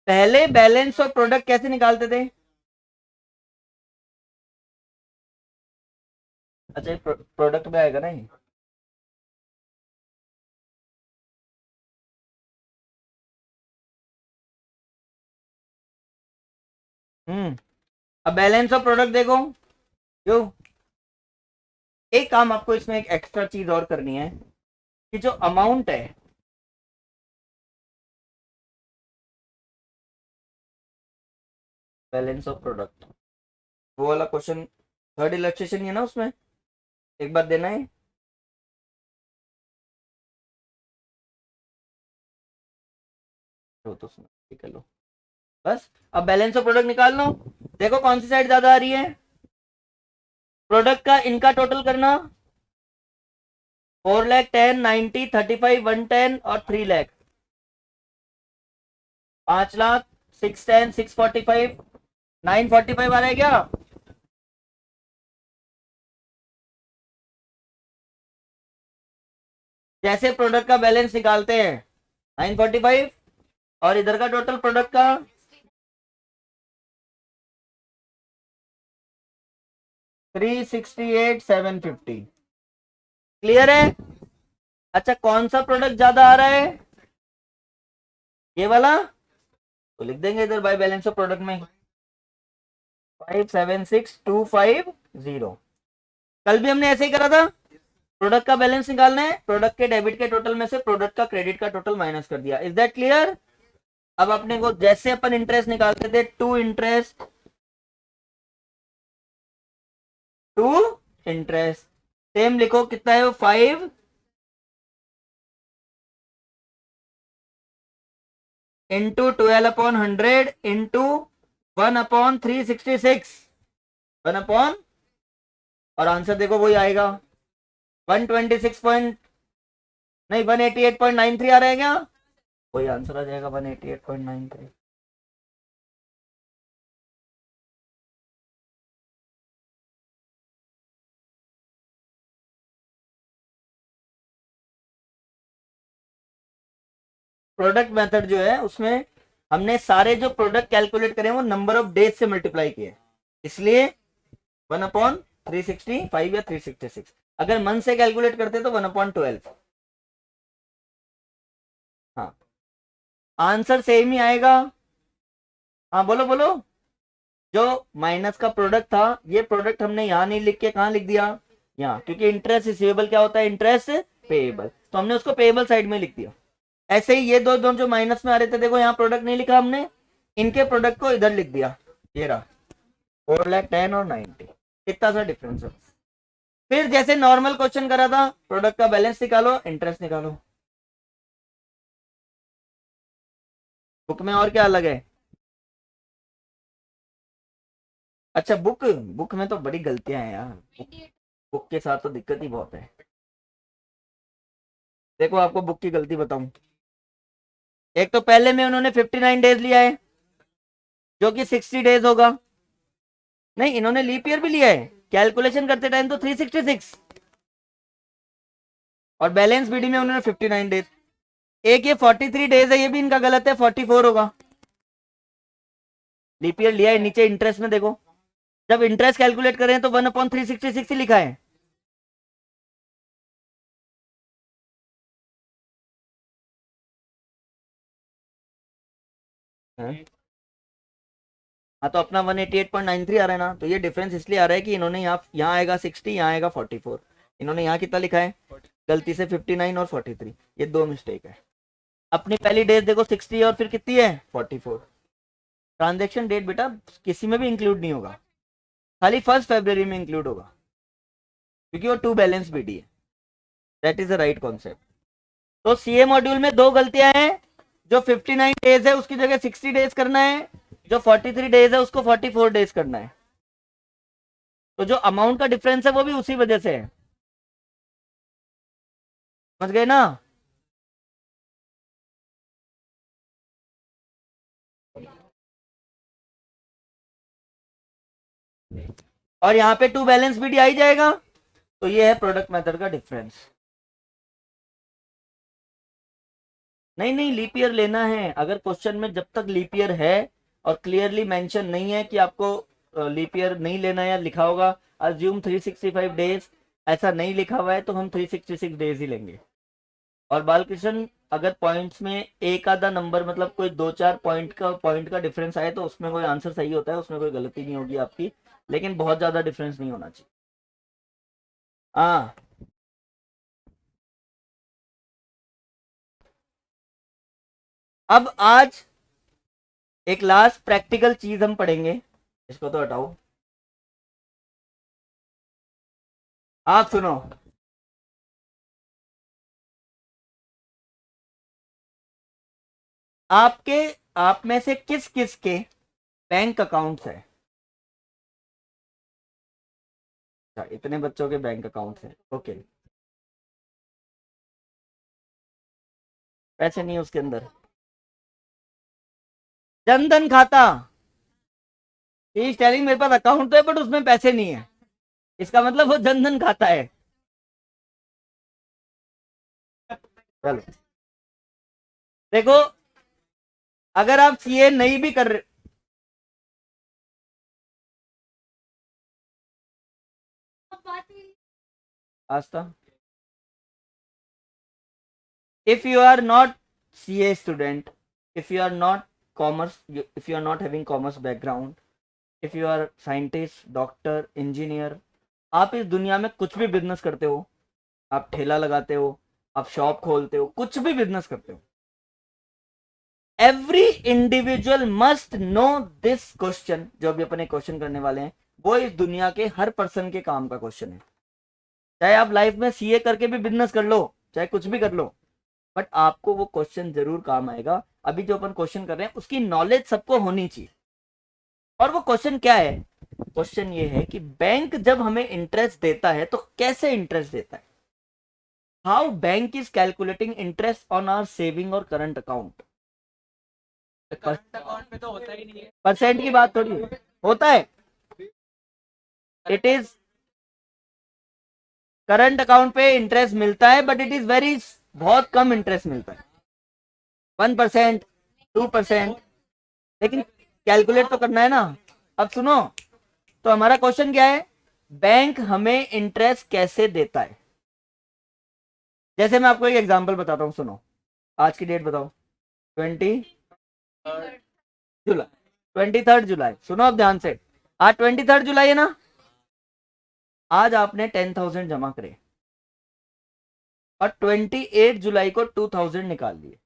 पहले बैलेंस और प्रोडक्ट कैसे निकालते थे। अच्छा प्रोडक्ट में आएगा ना ये, अब बैलेंस और प्रोडक्ट देखो, जो एक काम आपको इसमें एक एक्स्ट्रा चीज और करनी है, कि जो अमाउंट है, बैलेंस ऑफ प्रोडक्ट, वो वाला क्वेश्चन थर्ड इलस्ट्रेशन है ना, उसमें एक बार देना है, तो सुनो ठीक है लो, बस अब बैलेंस ऑफ प्रोडक्ट निकाल लो। देखो कौन सी साइड ज्यादा आ रही है, प्रोडक्ट का इनका टोटल करना 4 लाख 10 90 35 110 और 3 लाख 5 लाख 610 645 945 आ रहा है क्या? जैसे प्रोडक्ट का बैलेंस निकालते हैं 945 और इधर का टोटल प्रोडक्ट का 368,750। क्लियर है? अच्छा, कौन सा प्रोडक्ट ज्यादा आ रहा है? ये वाला। तो लिख देंगे इधर बाय बैलेंस ऑफ प्रोडक्ट में 576250। कल भी हमने ऐसे ही करा था। प्रोडक्ट का बैलेंस निकालना है, प्रोडक्ट के डेबिट के टोटल में से प्रोडक्ट का क्रेडिट का टोटल माइनस कर दिया। Is that clear? अब अपने को जैसे अपन इंटरेस्ट निकालते थे टू इंटरेस्ट सेम लिखो, कितना है वो 5 इंटू 12/100 इंटू 1/366 1 और आंसर देखो वही आएगा 126 पॉइंट नहीं 188.93 आ रहा है क्या? वही आंसर आ जाएगा 188.93। प्रोडक्ट मेथड जो है उसमें हमने सारे जो प्रोडक्ट कैलकुलेट करे वो नंबर ऑफ डेज से मल्टीप्लाई किए, इसलिए 1/365 या 366। अगर मंथ से कैलकुलेट करते तो 1/12। हाँ, आंसर सेम ही आएगा। हाँ बोलो बोलो। जो माइनस का प्रोडक्ट था ये प्रोडक्ट हमने यहाँ नहीं लिख के कहाँ लिख दिया? यहाँ, क्योंकि इंटरेस्ट रिसीवेबल क्या होता है? इंटरेस्ट पेएबल, तो हमने उसको पेएबल साइड में लिख दिया। ऐसे ही ये दो दोनों जो माइनस में आ रहे थे, देखो यहाँ प्रोडक्ट नहीं लिखा हमने, इनके प्रोडक्ट को इधर लिख दिया। ये रहा 4 लाख 10 और 90, कितना सा डिफरेंस है। फिर जैसे नॉर्मल क्वेश्चन करा था, प्रोडक्ट का बैलेंस निकालो, इंटरेस्ट निकालो। बुक में और क्या अलग है? अच्छा, बुक बुक में तो बड़ी गलतियां हैं यार। बुक के साथ तो दिक्कत ही बहुत है। देखो आपको बुक की गलती बताऊं। एक तो पहले में उन्होंने 59 डेज लिया है जो कि 60 डेज होगा। नहीं, इन्होंने लीप ईयर भी लिया है, कैलकुलेशन करते टाइम तो 366 और बैलेंस बीडी में उन्होंने 59 डेज। एक ये 43 डेज है, ये भी इनका गलत है, 44 होगा। लीप ईयर लिया है, नीचे इंटरेस्ट में देखो, जब इंटरेस्ट कैलकुलेट करें तो 1/366 ही लिखा है। हाँ तो अपना 188.93 आ रहा है ना, तो ये डिफरेंस इसलिए आ रहा है कि इन्होंने यहाँ आएगा 60, यहाँ आएगा 44। इन्होंने यहाँ कितना लिखा है गलती से 59 और 43, ये दो मिस्टेक है। अपनी पहली डेट देखो 60 और फिर कितनी है 44। ट्रांजेक्शन डेट बेटा किसी में भी इंक्लूड नहीं होगा, खाली 1 फरवरी में इंक्लूड होगा, क्योंकि वो टू बैलेंस बीडी है। That is the right concept. तो सीए मॉड्यूल में दो गलतियां हैं, जो 59 डेज है उसकी जगह 60 डेज करना है, जो 43 डेज है उसको 44 डेज करना है। तो जो अमाउंट का डिफरेंस है वो भी उसी वजह से है, समझ गए ना? और यहाँ पे टू बैलेंस बीडी आ ही जाएगा, तो ये है प्रोडक्ट मेथड का डिफरेंस। नहीं नहीं, लीप ईयर लेना है। अगर क्वेश्चन में जब तक लीप ईयर है और क्लियरली मेंशन नहीं है कि आपको लीप ईयर नहीं लेना है, या लिखा होगा अज्यूम 365 डेज, ऐसा नहीं लिखा हुआ है तो हम 366 डेज ही लेंगे। और बालकृष्ण, अगर पॉइंट्स में एक आधा नंबर मतलब कोई 2-4 पॉइंट का डिफरेंस आए तो उसमें कोई आंसर सही होता है, उसमें कोई गलती नहीं होगी आपकी, लेकिन बहुत ज्यादा डिफरेंस नहीं होना चाहिए। हाँ, अब आज एक लास्ट प्रैक्टिकल चीज हम पढ़ेंगे, इसको तो हटाओ। आप सुनो, आपके आप में से किस किस के बैंक अकाउंट्स है? अच्छा, इतने बच्चों के बैंक अकाउंट है, ओके। पैसे नहीं है उसके अंदर। जनधन खाता, इज टेलिंग मेरे पास अकाउंट तो है बट उसमें पैसे नहीं है, इसका मतलब वो जनधन खाता है। चलो देखो, अगर आप सीए नहीं भी कर रहे, आस्था, if you are not CA student, if you are not commerce, if you are not having commerce background, if you are scientist, doctor, engineer, आप इस दुनिया में कुछ भी बिजनेस करते हो, आप ठेला लगाते हो, आप शॉप खोलते हो, कुछ भी बिजनेस करते हो, every individual must know this question. जो अभी अपने क्वेश्चन करने वाले हैं वो इस दुनिया के हर पर्सन के काम का क्वेश्चन है। चाहे आप लाइफ में सीए करके भी बिजनेस कर लो, चाहे कुछ भी कर लो, बट आपको वो क्वेश्चन जरूर काम आएगा। अभी जो अपन क्वेश्चन कर रहे हैं उसकी नॉलेज सबको होनी चाहिए। और वो क्वेश्चन क्या है? क्वेश्चन ये है कि बैंक जब हमें इंटरेस्ट देता है तो कैसे इंटरेस्ट देता है। How bank is calculating interest on our saving और करंट अकाउंट। करंट अकाउंट में तो होता ही नहीं है, परसेंट की बात थोड़ी होता है। इट इज करंट अकाउंट पे इंटरेस्ट मिलता है बट इट इज वेरी, बहुत कम इंटरेस्ट मिलता है, 1%, 2%। लेकिन कैलकुलेट तो करना है ना। अब सुनो, तो हमारा क्वेश्चन क्या है, बैंक हमें इंटरेस्ट कैसे देता है। जैसे मैं आपको एक एग्जांपल बताता हूं, सुनो। आज की डेट बताओ, 20 जुलाई, 23 जुलाई। सुनो अब ध्यान से, आज 23 जुलाई है ना। आज आपने 10,000 जमा करे और 28 जुलाई को 2,000 निकाल लिए,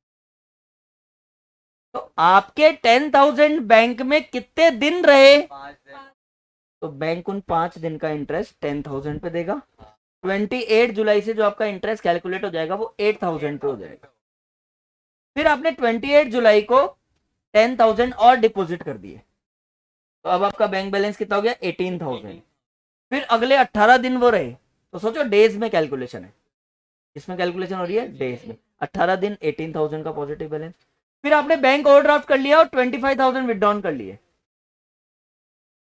तो आपके 10,000 बैंक में कितने दिन रहे? तो बैंक उन 5 दिन का इंटरेस्ट 10,000 पे देगा। 28 जुलाई से जो आपका इंटरेस्ट कैलकुलेट हो जाएगा वो 8,000 पे हो जाएगा। फिर आपने 28 जुलाई को 10,000 और डिपॉजिट कर दिए, तो अब आपका बैंक बैलेंस कितना हो गया? 18,000। फिर अगले 18 दिन वो रहे, तो सोचो डेज में कैलकुलेशन है, इसमें कैलकुलेशन हो रही है डेज में। 18 दिन, 18,000 का पॉजिटिव बैलेंस। फिर आपने बैंक ओवरड्राफ्ट कर लिया और 25,000 विदड्रॉन कर लिए,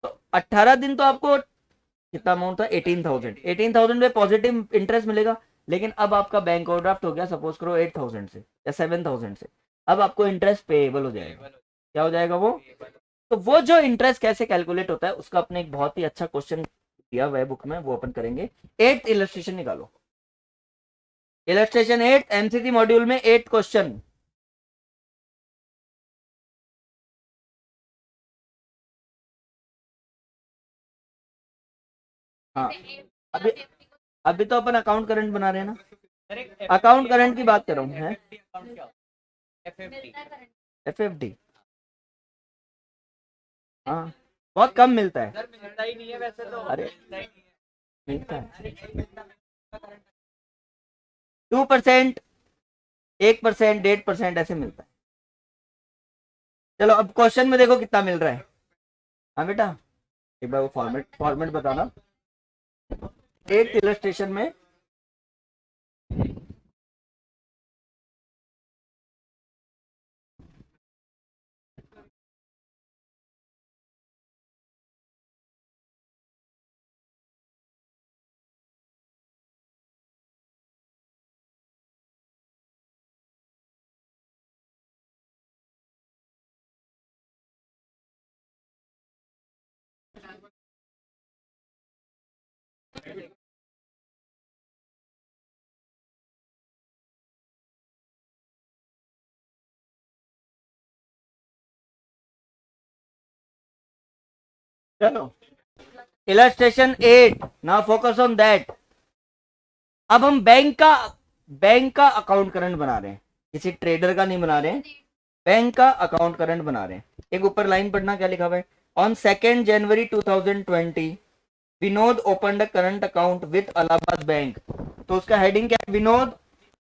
तो 18 दिन तो आपको कितना अमाउंट था? 18,000। 18,000 में पॉजिटिव इंटरेस्ट मिलेगा। लेकिन अब आपका बैंक ओवरड्राफ्ट हो गया, सपोज करो 8,000 से या 7,000 से, अब आपको इंटरेस्ट पेएबल हो जाएगा। क्या हो जाएगा वो? तो वो जो इंटरेस्ट कैसे कैलकुलेट होता है उसका अपने एक बहुत ही अच्छा क्वेश्चन दिया हुआ है बुक में, वो अपन करेंगे। 8th इलस्ट्रेशन निकालो, इलस्ट्रेशन 8 एमसीसी मॉड्यूल में 8 क्वेश्चन। हाँ, अभी अभी तो अपन अकाउंट करंट बना रहे हैं ना, अकाउंट करंट की बात कर रहा हूँ है। एफएफडी, हाँ, बहुत कम मिलता है। मिलता ही नहीं है वैसे तो। अरे मिलता है 2%, 1%, 1.5% ऐसे मिलता है। चलो अब क्वेश्चन में देखो कितना मिल रहा है। हाँ बेटा, एक बार वो फॉर्मेट फॉर्मेट बताना। 8th इलस्ट्रेशन में चलो illustration 8, now focus on that. अब हम बैंक का अकाउंट करंट बना रहे हैं, किसी ट्रेडर का नहीं बना रहे हैं, बैंक का अकाउंट करंट बना रहे हैं। एक ऊपर लाइन पढ़ना, क्या लिखा हुआ है? On 2 January 2020 Vinod open a current account with Allahabad bank. तो उसका हेडिंग क्या है? Vinod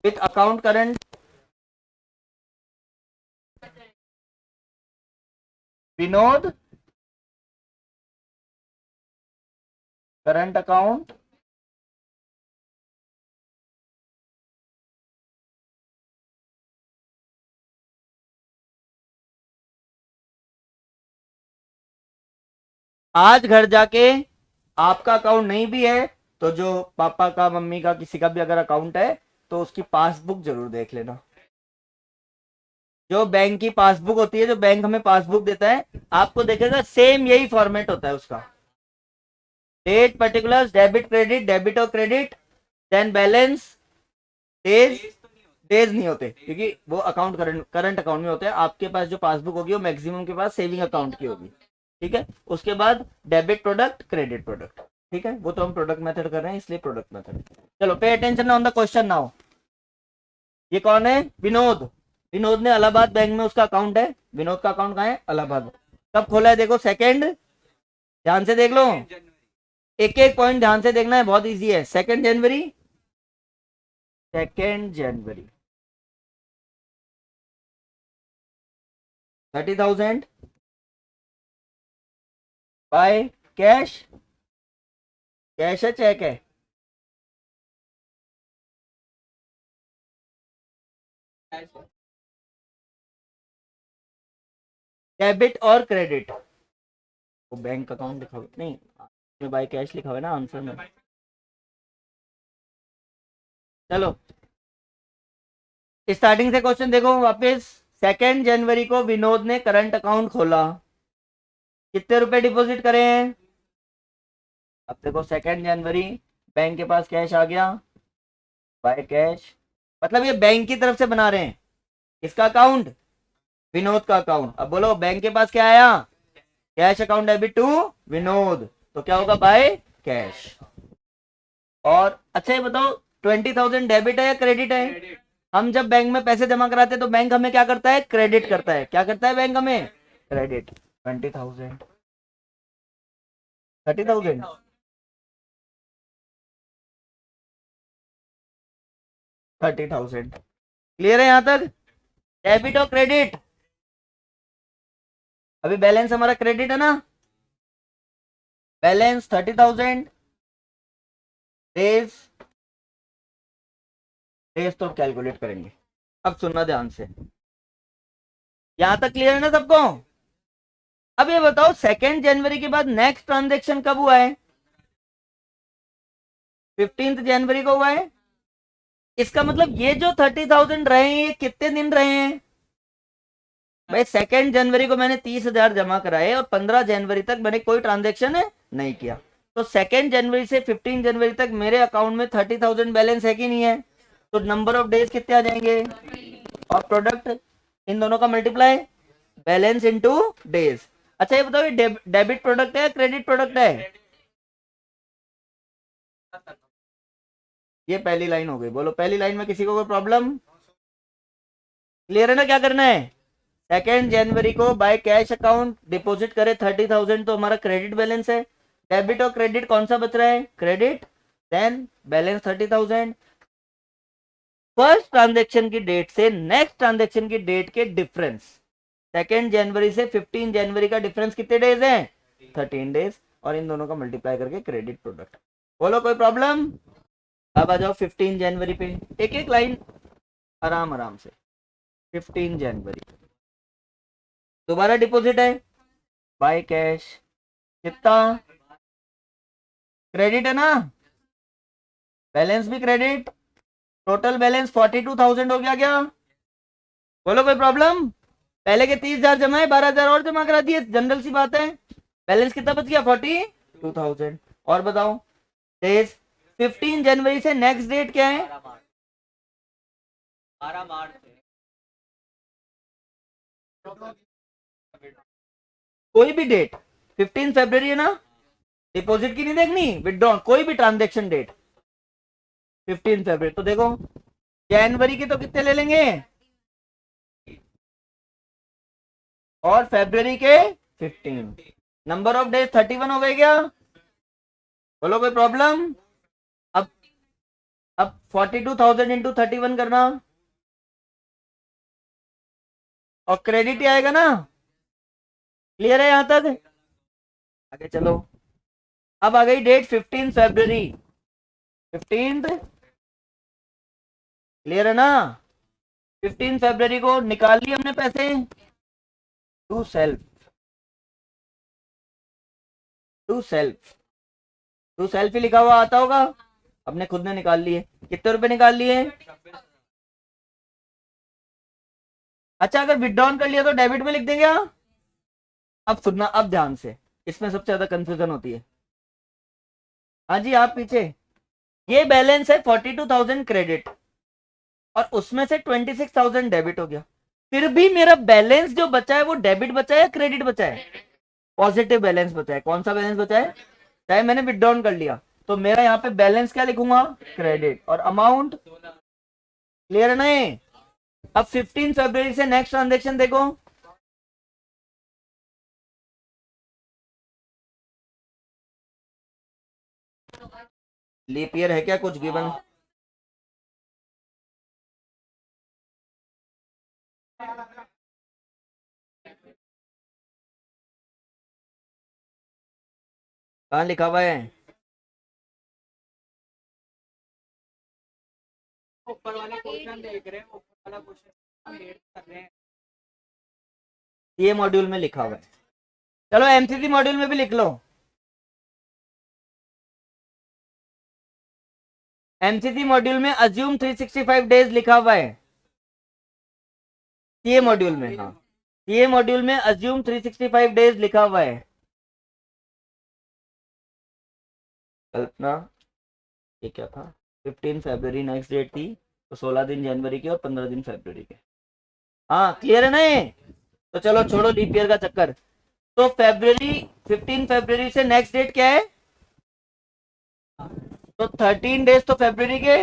with account current, Vinod current account आज घर जाके आपका अकाउंट नहीं भी है तो जो पापा का मम्मी का किसी का भी अगर अकाउंट है तो उसकी पासबुक जरूर देख लेना। जो बैंक की पासबुक होती है, जो बैंक हमें पासबुक देता है, आपको देखेगा सेम यही फॉर्मेट होता है उसका। Date particulars, debit credit, debit और credit, then balance, days. Days नहीं होते क्योंकि वो अकाउंट करंट करंट अकाउंट में होते हैं। आपके पास जो पासबुक होगी वो मैक्सिमम के पास सेविंग अकाउंट की होगी। ठीक है, उसके बाद डेबिट प्रोडक्ट, क्रेडिट प्रोडक्ट। ठीक है, वो तो हम प्रोडक्ट मेथड कर रहे हैं इसलिए प्रोडक्ट मेथड। चलो pay attention on the question now. ये कौन है? विनोद। विनोद ने इलाहाबाद बैंक में उसका अकाउंट है। विनोद का अकाउंट कहाँ है? इलाहाबाद। कब खोला है देखो, सेकंड, ध्यान से देख लो, एक एक पॉइंट ध्यान से देखना है, बहुत इजी है। 2 जनवरी, 2 जनवरी, 30,000 बाय कैश। कैश है चेक है? डेबिट और क्रेडिट। वो बैंक अकाउंट लिखा हुआ नहीं, में बाय कैश लिखा हुआ है ना आंसर में। चलो स्टार्टिंग से क्वेश्चन देखो वापस। 2 जनवरी को विनोद ने करंट अकाउंट खोला। कितने रुपए डिपॉजिट करे हैं? अब देखो 2 जनवरी, बैंक के पास कैश आ गया, बाय कैश। मतलब ये बैंक की तरफ से बना रहे हैं इसका अकाउंट, विनोद का अकाउंट। अब बोलो बैंक के पास क्या आया? Cash account debit to Vinod, तो क्या होगा? By cash. और अच्छा ये बताओ, 20,000 डेबिट है या क्रेडिट है? हम जब बैंक में पैसे जमा कराते हैं तो बैंक हमें क्या करता है? क्रेडिट करता है। क्या करता है बैंक हमें? क्रेडिट। 20,000, 30,000, 30,000। क्लियर है यहां तक? डेबिट और क्रेडिट। अभी बैलेंस हमारा क्रेडिट है ना, बैलेंस 30,000, डेज, डेज तो कैलकुलेट करेंगे। अब सुनना ध्यान से, यहां तक क्लियर है ना सबको? अब ये बताओ 2 जनवरी के बाद नेक्स्ट ट्रांजेक्शन कब हुआ है? 15 जनवरी को हुआ है। इसका मतलब ये जो 30,000 रहे हैं ये कितने दिन रहे हैं भाई? 2 जनवरी को मैंने 30,000 जमा कराए और 15 जनवरी तक मैंने कोई ट्रांजेक्शन नहीं किया। तो 2 जनवरी से 15 जनवरी तक मेरे अकाउंट में 30,000 बैलेंस है कि नहीं है? तो नंबर ऑफ डेज कितने आ जाएंगे? और प्रोडक्ट इन दोनों का मल्टीप्लाई, बैलेंस इनटू डेज। अच्छा ये बताओ, ये डेबिट प्रोडक्ट है क्रेडिट प्रोडक्ट है? ये पहली लाइन हो गई। बोलो पहली लाइन में किसी को कोई प्रॉब्लम? क्लियर है ना क्या करना है? 2 जनवरी को बाय कैश अकाउंट डिपॉजिट करे 30,000 तो हमारा क्रेडिट बैलेंस है। डेबिट और क्रेडिट कौन सा बच रहा है? Credit, then balance 30,000। First transaction की डेट से नेक्स्ट ट्रांजेक्शन की डेट के डिफरेंस, 2 जनवरी से 15 जनवरी का डिफरेंस कितने डेज है? 13 डेज। और इन दोनों का मल्टीप्लाई करके क्रेडिट प्रोडक्ट। बोलो कोई प्रॉब्लम? अब आ जाओ 15 जनवरी पे, एक एक लाइन आराम आराम से। 15 जनवरी दोबारा डिपॉजिट है बाय कैश, कितना? क्रेडिट है ना, बैलेंस भी क्रेडिट, टोटल बैलेंस 42,000 हो गया क्या? बोलो कोई प्रॉब्लम? पहले के 30,000 जमा है, 12,000 और जमा करा दिए, जनरल सी बात है। बैलेंस कितना बच गया? 42,000। और बताओ डेज। 15 जनवरी से नेक्स्ट डेट क्या है? 12 मार्च। कोई भी डेट, 15 फरवरी है ना, डिपॉजिट की नहीं देखनी, विदड्रॉ कोई भी ट्रांजेक्शन डेट 15 फरवरी। तो देखो जनवरी के तो कितने ले लेंगे और फरवरी के 15। नंबर ऑफ डेज 31 हो गए क्या? बोलो कोई प्रॉब्लम? अब अब 42,000 इंटू 31 करना, और क्रेडिट ही आएगा ना। क्लियर है यहां तक? आगे चलो। अब आ गई डेट 15 फरवरी, 15, क्लियर है ना? 15 फरवरी को निकाल लिए हमने पैसे to self, to self, to self ही लिखा हुआ आता होगा, अपने खुद ने निकाल लिए। कितने रुपए निकाल लिए? अच्छा, अगर विड्रॉन कर लिया तो डेबिट में लिख देंगे क्या? अब सुनना, अब ध्यान से, इसमें सबसे ज्यादा कंफ्यूजन होती है। हाँ जी, आप पीछे, ये बैलेंस है 42,000 क्रेडिट और उसमें से 26,000 डेबिट हो गया, फिर भी मेरा बैलेंस जो बचा है वो डेबिट बचा है या क्रेडिट बचा है? पॉजिटिव बैलेंस बचा है। कौन सा बैलेंस बचा है? चाहे मैंने विड्रॉन कर लिया तो मेरा यहाँ पे बैलेंस क्या लिखूंगा? क्रेडिट, और अमाउंट, क्लियर है ना ये? अब 15 फरवरी से नेक्स्ट ट्रांजेक्शन देखो, लीप ईयर है क्या कुछ गिवन? कहाँ लिखा हुआ है? ऊपर वाला क्वेश्चन देख रहे हैं, ऊपर वाला क्वेश्चन वेट कर रहे हैं, ये मॉड्यूल में लिखा हुआ है। चलो एमसीसी मॉड्यूल में भी लिख लो, एमसीसी मॉड्यूल में अज्यूम 365 डेज लिखा हुआ है, ये मॉड्यूल में, हाँ ये मॉड्यूल में अज्यूम 365 डेज लिखा हुआ है। कल्पना, ये क्या था? 15 फरवरी नेक्स्ट डेट थी, तो 16 दिन जनवरी के और 15 दिन फरवरी के। हाँ क्लियर है ना ये? तो चलो छोड़ो लीप ईयर का चक्कर। तो फरवरी, 15 फरवरी से नेक्स्ट डेट क्या है? तो 13 डेज तो फरवरी के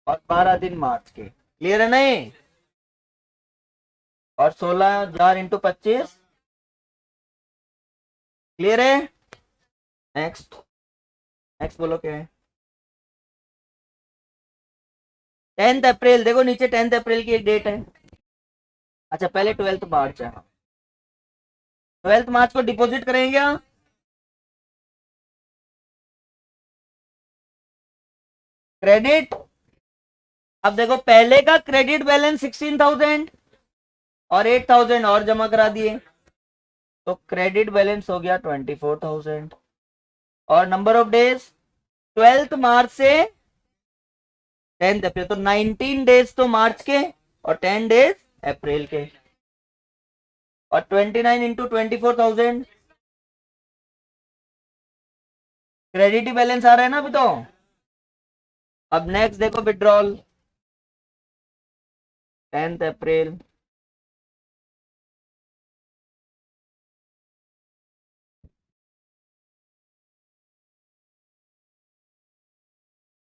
और 12 दिन मार्च के, क्लियर है ना ये? और 16,000 इंटू 25, क्लियर है? नेक्स्ट, नेक्स्ट बोलो क्या है? 10 अप्रैल, देखो नीचे 10 अप्रैल की एक डेट है। अच्छा पहले 12 मार्च है, 12 मार्च को डिपॉजिट करेंगे क्या? क्रेडिट, अब देखो पहले का क्रेडिट बैलेंस 16,000 और 8,000 और जमा करा दिए, तो क्रेडिट बैलेंस हो गया 24,000। और नंबर ऑफ डेज 12 मार्च से 10 अप्रैल, तो 19 डेज तो मार्च के और 10 डेज अप्रैल के, और 29 इंटू 24,000 क्रेडिट ही बैलेंस आ रहा है ना अभी तो। अब नेक्स्ट देखो विड्रॉल, 10 अप्रैल,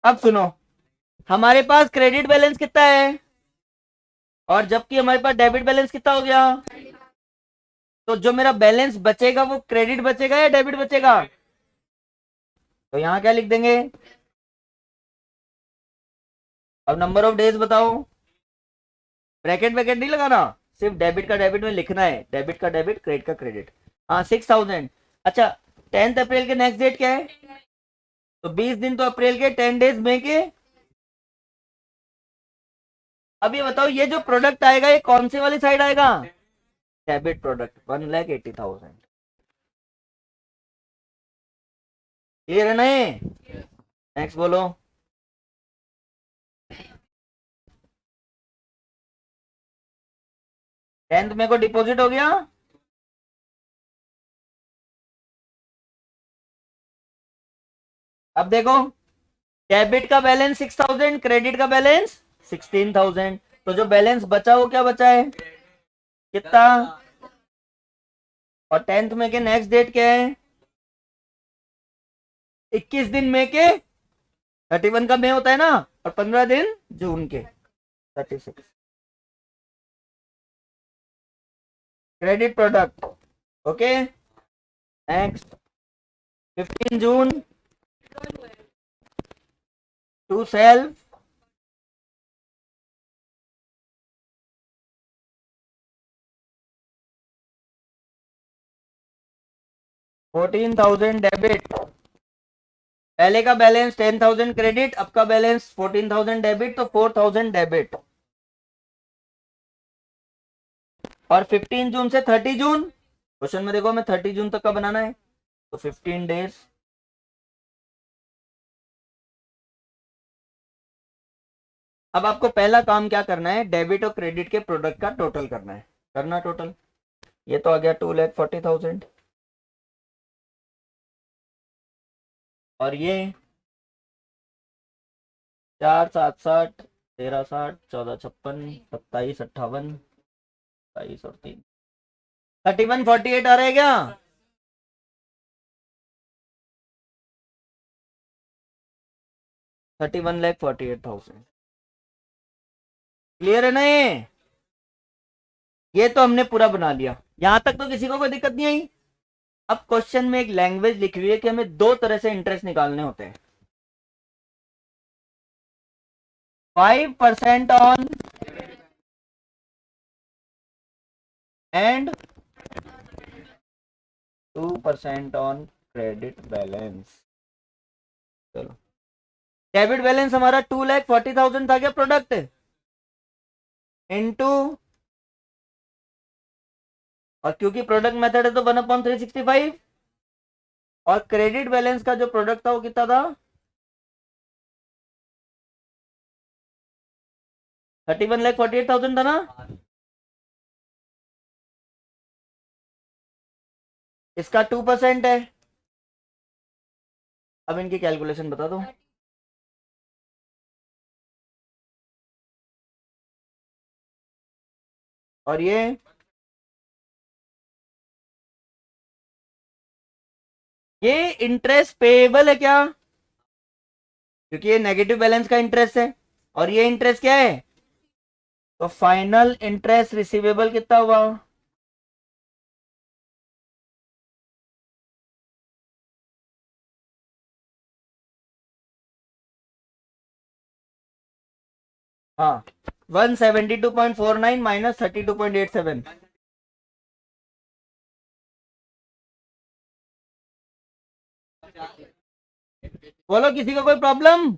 अब सुनो, हमारे पास क्रेडिट बैलेंस कितना है और जबकि हमारे पास डेबिट बैलेंस कितना हो गया, तो जो मेरा बैलेंस बचेगा वो क्रेडिट बचेगा या डेबिट बचेगा? तो यहां क्या लिख देंगे? अब नंबर ऑफ डेज बताओ, ब्रैकेट ब्रैकेट नहीं लगाना, सिर्फ डेबिट का डेबिट में लिखना है, डेबिट का डेबिट, क्रेडिट का क्रेडिट। हाँ 6,000। अच्छा 10 अप्रैल के नेक्स्ट डेट क्या है? तो 20 दिन तो अप्रैल के, 10 डेज मई के। अब ये बताओ ये जो प्रोडक्ट आएगा ये कौन सी वाली साइड आएगा? डेबिट प्रोडक्ट, 1,80,000, क्लियर है ना ये? नेक्स्ट बोलो। 10 मई को डिपॉजिट हो गया, अब देखो डेबिट का बैलेंस 6,000, क्रेडिट का बैलेंस 16,000, तो जो बैलेंस बचा वो क्या बचा है? कितना? और 10 मई के नेक्स्ट डेट क्या है? 21 दिन मई के, 31 का मई होता है ना, और 15 दिन जून के, 36 credit product. Okay next, 15 June to self, 14,000 debit, पहले का बैलेंस 10,000 क्रेडिट, अब का बैलेंस 14,000 डेबिट, तो 4,000 डेबिट। और 15 जून से 30 जून, क्वेश्चन में देखो मैं 30 जून तक का बनाना है, तो 15 डेज। अब आपको पहला काम क्या करना है, डेबिट और क्रेडिट के प्रोडक्ट का टोटल करना है। करना टोटल, ये तो आ गया 2,40,000, और ये 4, 7, 60, 13, 60, 14, 56, 27, 58, 22 और 3, 31,48 आ रहा है क्या? 31,48,000। क्लियर है ना ये तो हमने पूरा बना लिया, यहां तक तो किसी को कोई दिक्कत नहीं आई। अब क्वेश्चन में एक लैंग्वेज लिखी हुई है कि हमें दो तरह से इंटरेस्ट निकालने होते हैं, 5% on and 2% on credit balance. चलो, डेबिट बैलेंस हमारा 2,40,000 था क्या प्रोडक्ट, इनटू, और क्योंकि प्रोडक्ट मेथड है तो 1/365, और क्रेडिट बैलेंस का जो प्रोडक्ट था वो कितना था, 31,48,000 था ना। इसका 2% है, अब इनकी कैलकुलेशन बता दो। और ये इंटरेस्ट पेएबल है क्या, क्योंकि ये नेगेटिव बैलेंस का इंटरेस्ट है, और ये इंटरेस्ट क्या है, तो फाइनल इंटरेस्ट रिसीवेबल कितना हुआ, हाँ, 172.49 माइनस 32.87। बोलो किसी को कोई प्रॉब्लम।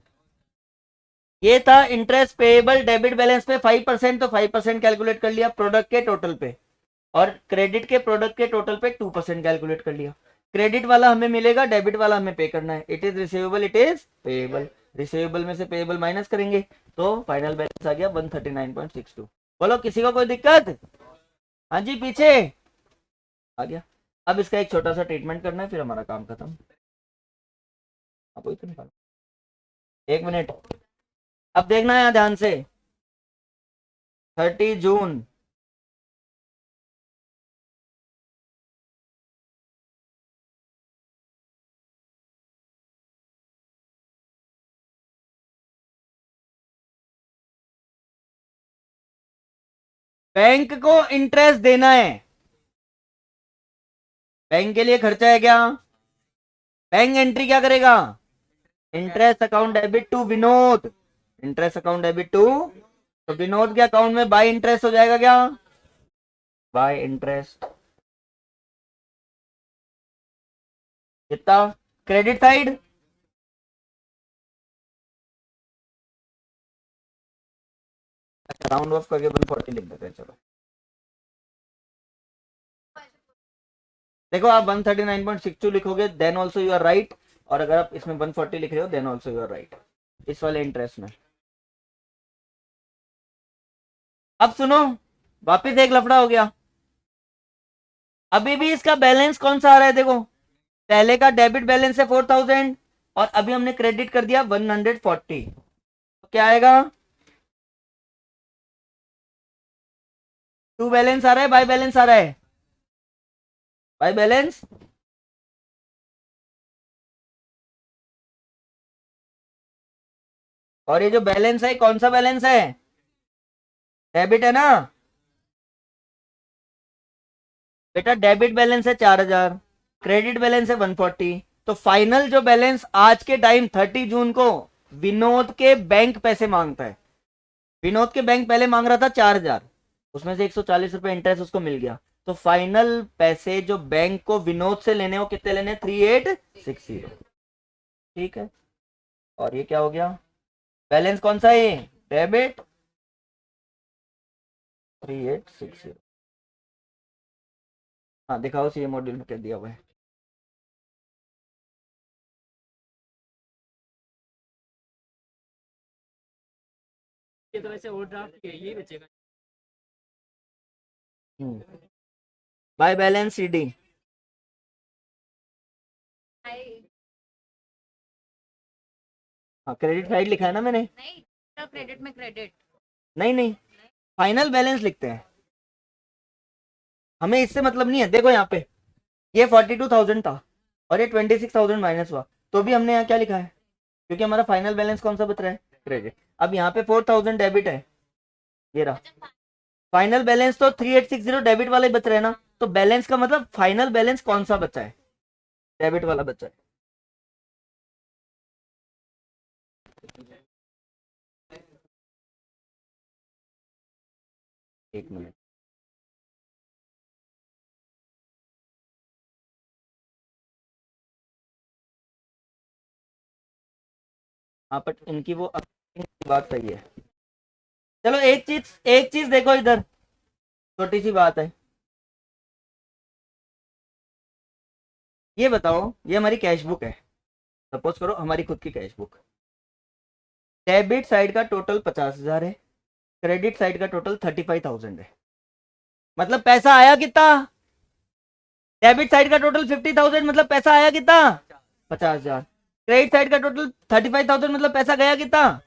ये था इंटरेस्ट पेएबल डेबिट बैलेंस पे 5%, तो 5% कैलकुलेट कर लिया प्रोडक्ट के टोटल पे, और क्रेडिट के प्रोडक्ट के टोटल पे 2% कैलकुलेट कर लिया। क्रेडिट वाला हमें मिलेगा, डेबिट वाला हमें पे करना है। It is receivable, it is payable, receivable में से पेएबल माइनस करेंगे तो फाइनल बैलेंस आ गया 139.62। बोलो किसी को कोई दिक्कत, हाँ जी पीछे आ गया। अब इसका एक छोटा सा ट्रीटमेंट करना है, फिर हमारा काम खत्म। आप वही तो निकालो, 1 मिनट। अब देखना है यहाँ ध्यान से, 30 जून, बैंक को इंटरेस्ट देना है। बैंक के लिए खर्चा है क्या, बैंक एंट्री क्या करेगा, interest account debit to Vinod, interest account debit to, तो विनोद के अकाउंट में बाय इंटरेस्ट हो जाएगा क्या, बाय इंटरेस्ट कितना, क्रेडिट साइड, अच्छा राउंड ऑफ करके 140 लिख देते हैं। चलो देखो, आप 139.62 लिखोगे then also you are right, और अगर आप इसमें 140 लिख रहे हो then also you are right, इस वाले इंटरेस्ट में। अब सुनो, वापिस एक लफड़ा हो गया। अभी भी इसका बैलेंस कौन सा आ रहा है, देखो पहले का डेबिट बैलेंस है 4,000, और अभी हमने क्रेडिट कर दिया 140, तो क्या आएगा, टू बैलेंस आ रहा है, बाय बैलेंस आ रहा है, बाय बैलेंस, और ये जो बैलेंस है कौन सा बैलेंस है, डेबिट है ना बेटा, डेबिट बैलेंस है 4,000, क्रेडिट बैलेंस है 140, तो फाइनल जो बैलेंस आज के टाइम 30 जून को विनोद के बैंक पैसे मांगता है। विनोद के बैंक पहले मांग रहा था 4,000, उसमें से 140 रुपए इंटरेस्ट उसको मिल गया, तो फाइनल पैसे जो बैंक को विनोद से लेने हो कितने लेने, 3860। ठीक है, और ये क्या हो गया, बैलेंस कौन सा है ये, डेबिट 3860। हाँ दिखाओ सी मॉड्यूल में क्या दिया हुआ है। ये तो वैसे ओवरड्राफ्ट यही बचेगा। बाय बैलेंस सीडी, हाँ क्रेडिट साइड लिखा है ना मैंने, नहीं, क्रेडिट में क्रेडिट नहीं नहीं, फाइनल बैलेंस लिखते हैं, हमें इससे मतलब नहीं है। देखो यहाँ पे ये 42,000 था और ये 26,000 माइनस हुआ, तो भी हमने यहाँ क्या लिखा है, क्योंकि हमारा फाइनल बैलेंस कौन सा बच रहा है, क्रेडिट। अब यहाँ पे 4,000 डेबिट है, ये रहा फाइनल बैलेंस, तो 3860 डेबिट वाला ही बच रहा है ना, तो बैलेंस का मतलब फाइनल बैलेंस कौन सा बचा है, डेबिट वाला बचा है। एक मिनट, हाँ बट इनकी वो इनकी बात सही है। चलो एक चीज देखो इधर, छोटी सी बात है, ये बताओ, ये हमारी कैश बुक है, सपोज करो हमारी खुद की कैश बुक, डेबिट साइड का टोटल 50,000 है, क्रेडिट साइड का टोटल 35,000 है, मतलब पैसा आया कितना, डेबिट साइड का टोटल 50,000 मतलब पैसा आया कितना, 50,000, क्रेडिट साइड का टोटल 35,000 मतलब पैसा गया कितना।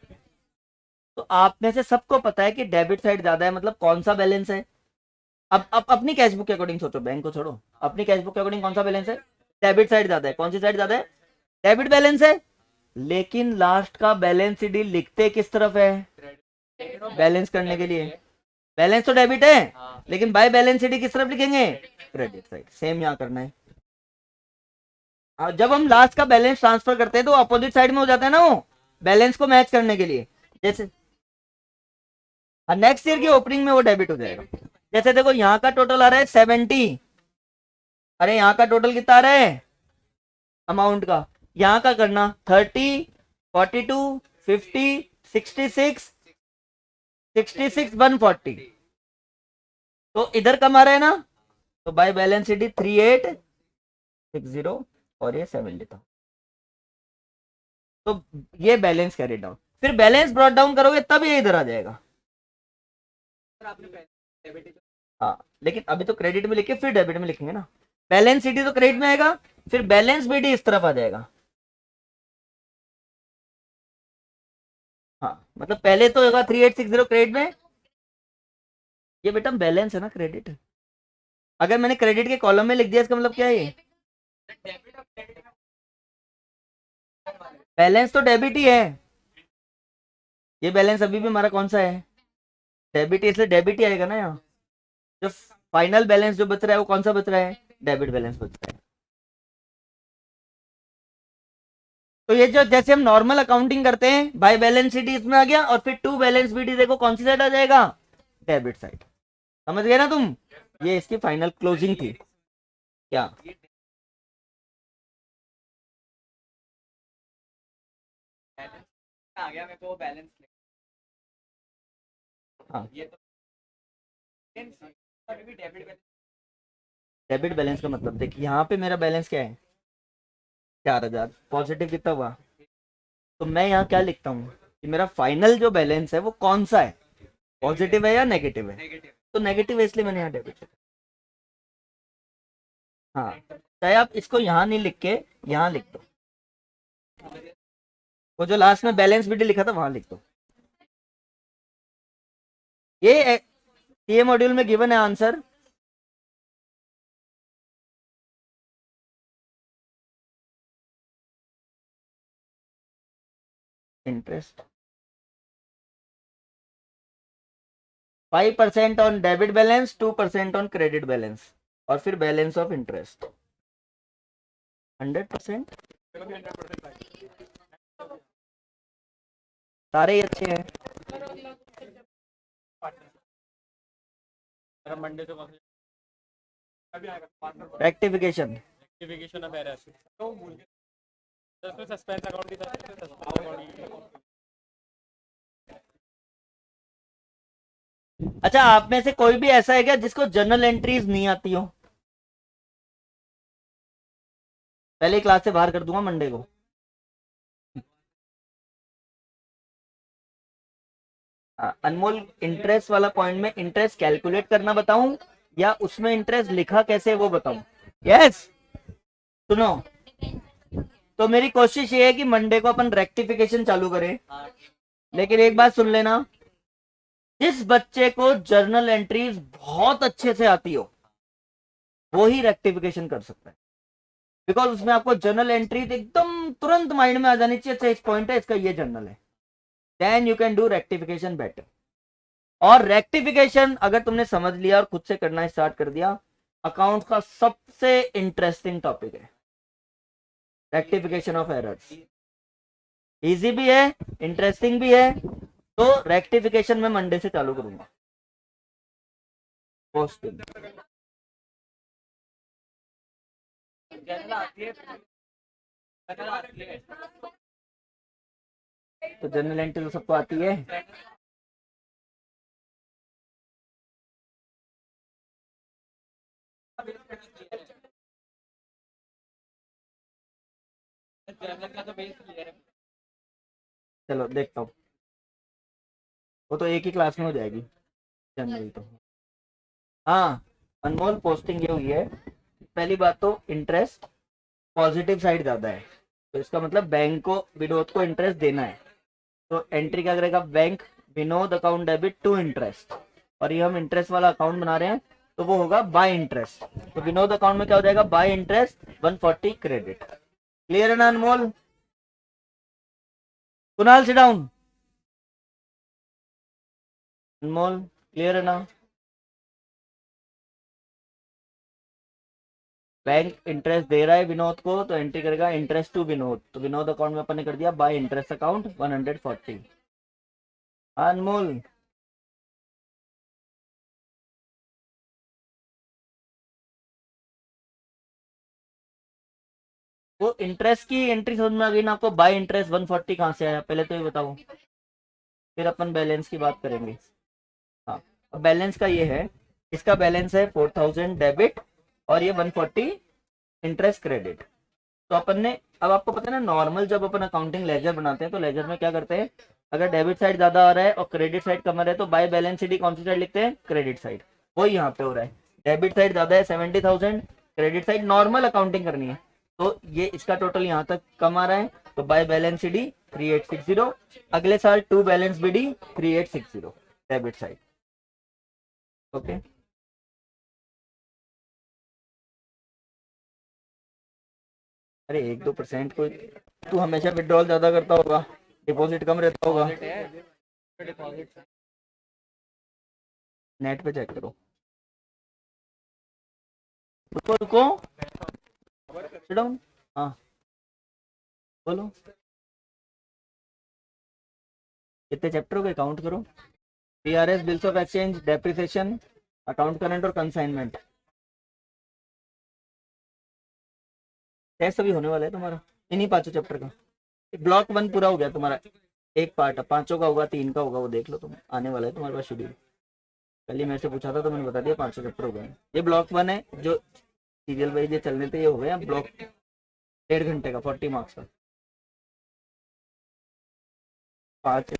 तो आप में से सबको पता है कि डेबिट साइड ज्यादा है, मतलब कौन सा बैलेंस है। अब अपनी कैश बुक के अकॉर्डिंग सोचो, बैंक को छोड़ो, अपनी कैश बुक के अकॉर्डिंग कौन सा बैलेंस है, डेबिट साइड ज्यादा है, कौन सी साइड ज्यादा है, डेबिट बैलेंस है। लेकिन लास्ट का बैलेंस शीट लिखते किस तरफ है, बैलेंस करने के लिए, बैलेंस तो डेबिट है, लेकिन बाय बैलेंस शीट किस तरफ लिखेंगे, क्रेडिट साइड। सेम यहाँ करना है, जब हम लास्ट का बैलेंस ट्रांसफर करते हैं तो अपोजिट साइड में हो जाता है ना वो, बैलेंस को मैच करने के लिए। जैसे नेक्स्ट ईयर की ओपनिंग में वो डेबिट हो जाएगा। जैसे देखो यहाँ का टोटल आ रहा है 70, अरे यहाँ का टोटल कितना आ रहा है अमाउंट का, यहाँ का करना 30, 42, 50, 66, 66, 140, तो इधर कम आ रहा है ना, तो बाय बैलेंस शीट 3860 और ये 70 था, तो ये बैलेंस कैरी डाउन, फिर बैलेंस ब्रॉट डाउन करोगे तब ये इधर आ जाएगा। हाँ लेकिन अभी तो क्रेडिट में लिखे फिर डेबिट में लिखेंगे ना, बैलेंस शीट तो क्रेडिट में आएगा, फिर बैलेंस बीडी इस तरफ आ जाएगा। हाँ मतलब पहले तो होगा 3860 क्रेडिट में, ये बेटा बैलेंस है ना क्रेडिट, अगर मैंने क्रेडिट के कॉलम में लिख दिया इसका मतलब क्या है, ये बैलेंस तो डेबिट ही है, ये बैलेंस अभी भी हमारा कौन सा है, डेबिट, इसलिए डेबिट ही आएगा ना यहाँ, जो फाइनल बैलेंस जो बच रहा है वो कौन सा बच रहा है, डेबिट बैलेंस बच रहा है। तो ये जो जैसे हम नॉर्मल अकाउंटिंग करते हैं, बाय बैलेंस शीट इसमें आ गया, और फिर टू बैलेंस बीडी देखो कौन सी साइड आ जाएगा, डेबिट साइड। समझ गए ना तुम, ये इसकी फाइनल क्लोजिंग थी क्या, आ गया मेरे को बैलेंस। हाँ ये तो अभी भी डेबिट डेबिट बैलेंस का मतलब देखिए यहाँ पे मेरा बैलेंस क्या है, 4,000, पॉजिटिव कितना हुआ, तो मैं यहाँ क्या लिखता हूँ कि मेरा फाइनल जो बैलेंस है वो कौन सा है, पॉजिटिव है या नेगेटिव है, नेगेटिव। तो नेगेटिव है इसलिए मैंने यहाँ डेबिट लिखा। हाँ चाहे आप इसको यहाँ नहीं लिख के यहाँ लिख दो, वो जो लास्ट में बैलेंस बीडी लिखा था वहां लिख दो। ये मॉड्यूल में गिवन है answer, interest 5% on debit balance, 2% on credit balance, और फिर बैलेंस ऑफ इंटरेस्ट 100%, सारे ही अच्छे हैं। मंडे से रेक्टिफिकेशन। रेक्टिफिकेशन ऑफ एरर तो भूल गए तो उसमें सस्पेंस अकाउंट भी था, सस्पेंस अकाउंट। अच्छा, आप में से कोई भी ऐसा है क्या जिसको जर्नल एंट्रीज नहीं आती हो? पहले क्लास से बाहर कर दूंगा मंडे को। अनमोल, इंटरेस्ट वाला पॉइंट में इंटरेस्ट कैलकुलेट करना बताऊं या उसमें इंटरेस्ट लिखा कैसे वो बताऊं? यस, सुनो, तो मेरी कोशिश ये है कि मंडे को अपन रेक्टिफिकेशन चालू करें, लेकिन एक बात सुन लेना, जिस बच्चे को जर्नल एंट्रीज बहुत अच्छे से आती हो वो ही रेक्टिफिकेशन कर सकता है, बिकॉज उसमें आपको जर्नल एंट्रीज एकदम तुरंत माइंड में आ जानी चाहिए। अच्छा, इस पॉइंट है, इसका ये जर्नल है, then you can do rectification better. और रेक्टिफिकेशन अगर तुमने समझ लिया और खुद से करना स्टार्ट कर दिया, अकाउंट का सबसे इंटरेस्टिंग टॉपिक है रेक्टिफिकेशन ऑफ एरर्स। इजी भी है, इंटरेस्टिंग भी है, तो रेक्टिफिकेशन में मंडे से चालू करूंगा। पोस्टिंग तो जनरल एंट्री तो सबको आती है। चलो देखता हूँ, वो तो एक ही क्लास में हो जाएगी जनरल तो। हाँ अनमोल, पोस्टिंग ये हुई है, पहली बात तो इंटरेस्ट पॉजिटिव साइड ज्यादा है, तो इसका मतलब बैंक को, विनोद को इंटरेस्ट देना है, तो एंट्री क्या करेगा, bank Vinod account debit to interest, और ये हम इंटरेस्ट वाला अकाउंट बना रहे हैं तो वो होगा बाय इंटरेस्ट। तो विनोद अकाउंट में क्या हो जाएगा, बाय इंटरेस्ट 140 क्रेडिट। क्लियर है ना Anmol? Kunal sit down. Anmol clear है ना? बैंक इंटरेस्ट दे रहा है विनोद को, तो एंट्री करेगा इंटरेस्ट टू विनोद, तो विनोद अकाउंट में अपन ने कर दिया बाय इंटरेस्ट अकाउंट 140। अनमोल वो इंटरेस्ट की एंट्री समझ में आ गई ना आपको? बाय इंटरेस्ट 140 कहाँ से आया पहले तो ये बताओ, फिर अपन बैलेंस की बात करेंगे। हाँ, अब बैलेंस का ये है, इसका बैलेंस है 4000 डेबिट और ये 140 इंटरेस्ट क्रेडिट। तो अपन ने, अब आपको पता है ना, नॉर्मल जब अपन अकाउंटिंग लेजर बनाते हैं तो लेजर में क्या करते हैं, अगर डेबिट साइड ज्यादा आ रहा है और क्रेडिट साइड कम आ रहा है तो बाय बैलेंस शीट कौन सी साइड लिखते हैं, क्रेडिट साइड। वही यहाँ पे हो रहा है, डेबिट साइड ज्यादा है 70,000, क्रेडिट साइड नॉर्मल अकाउंटिंग करनी है, तो ये इसका टोटल यहाँ तक कम आ रहा है, तो बाय बैलेंस शीट 3860, अगले साल to balance BD 3860 debit side. Okay, अरे 1-2% कोई, तू हमेशा विड्रॉल ज्यादा करता होगा, डिपॉजिट कम रहता होगा। नेट पे चेक करो। रुको रुको, सिट डाउन। हाँ बोलो, कितने चैप्टर हो गए, काउंट करो। PRS, bills of exchange, depreciation, account current और कंसाइनमेंट, टेस्ट अभी होने वाला है तुम्हारा इन्हीं पांचों चैप्टर का। ब्लॉक 1 पूरा हो गया तुम्हारा, एक पार्ट है, 5 का होगा, 3 का होगा, वो देख लो तुम, आने वाला है तुम्हारे पास शेड्यूल। कल ही मेरे से पूछा था तो मैंने बता दिया 5 चैप्टर हो गए। ये ब्लॉक 1 है, जो सीरियल वाइज ये चलने थे, ये हो गया ब्लॉक 1.5 घंटे का 40 मार्क्स का। 5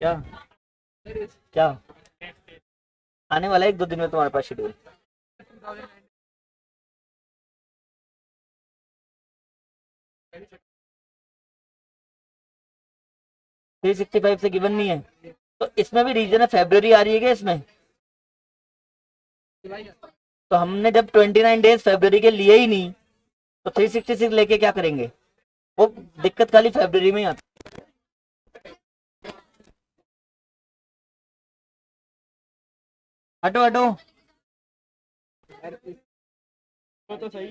क्या क्या आने वाला है 1-2 दिन में तुम्हारे पास शेड्यूल। थ्री 65 से गिवन नहीं है, तो इसमें भी रीजन है, फेब्रुवरी आ रही है क्या इसमें? तो हमने जब 29 डेज फेब्रुवरी के लिए ही नहीं, तो 366 लेके क्या करेंगे? वो दिक्कत खाली फेब्रुवरी में ही आती। हटो हटो, तो सही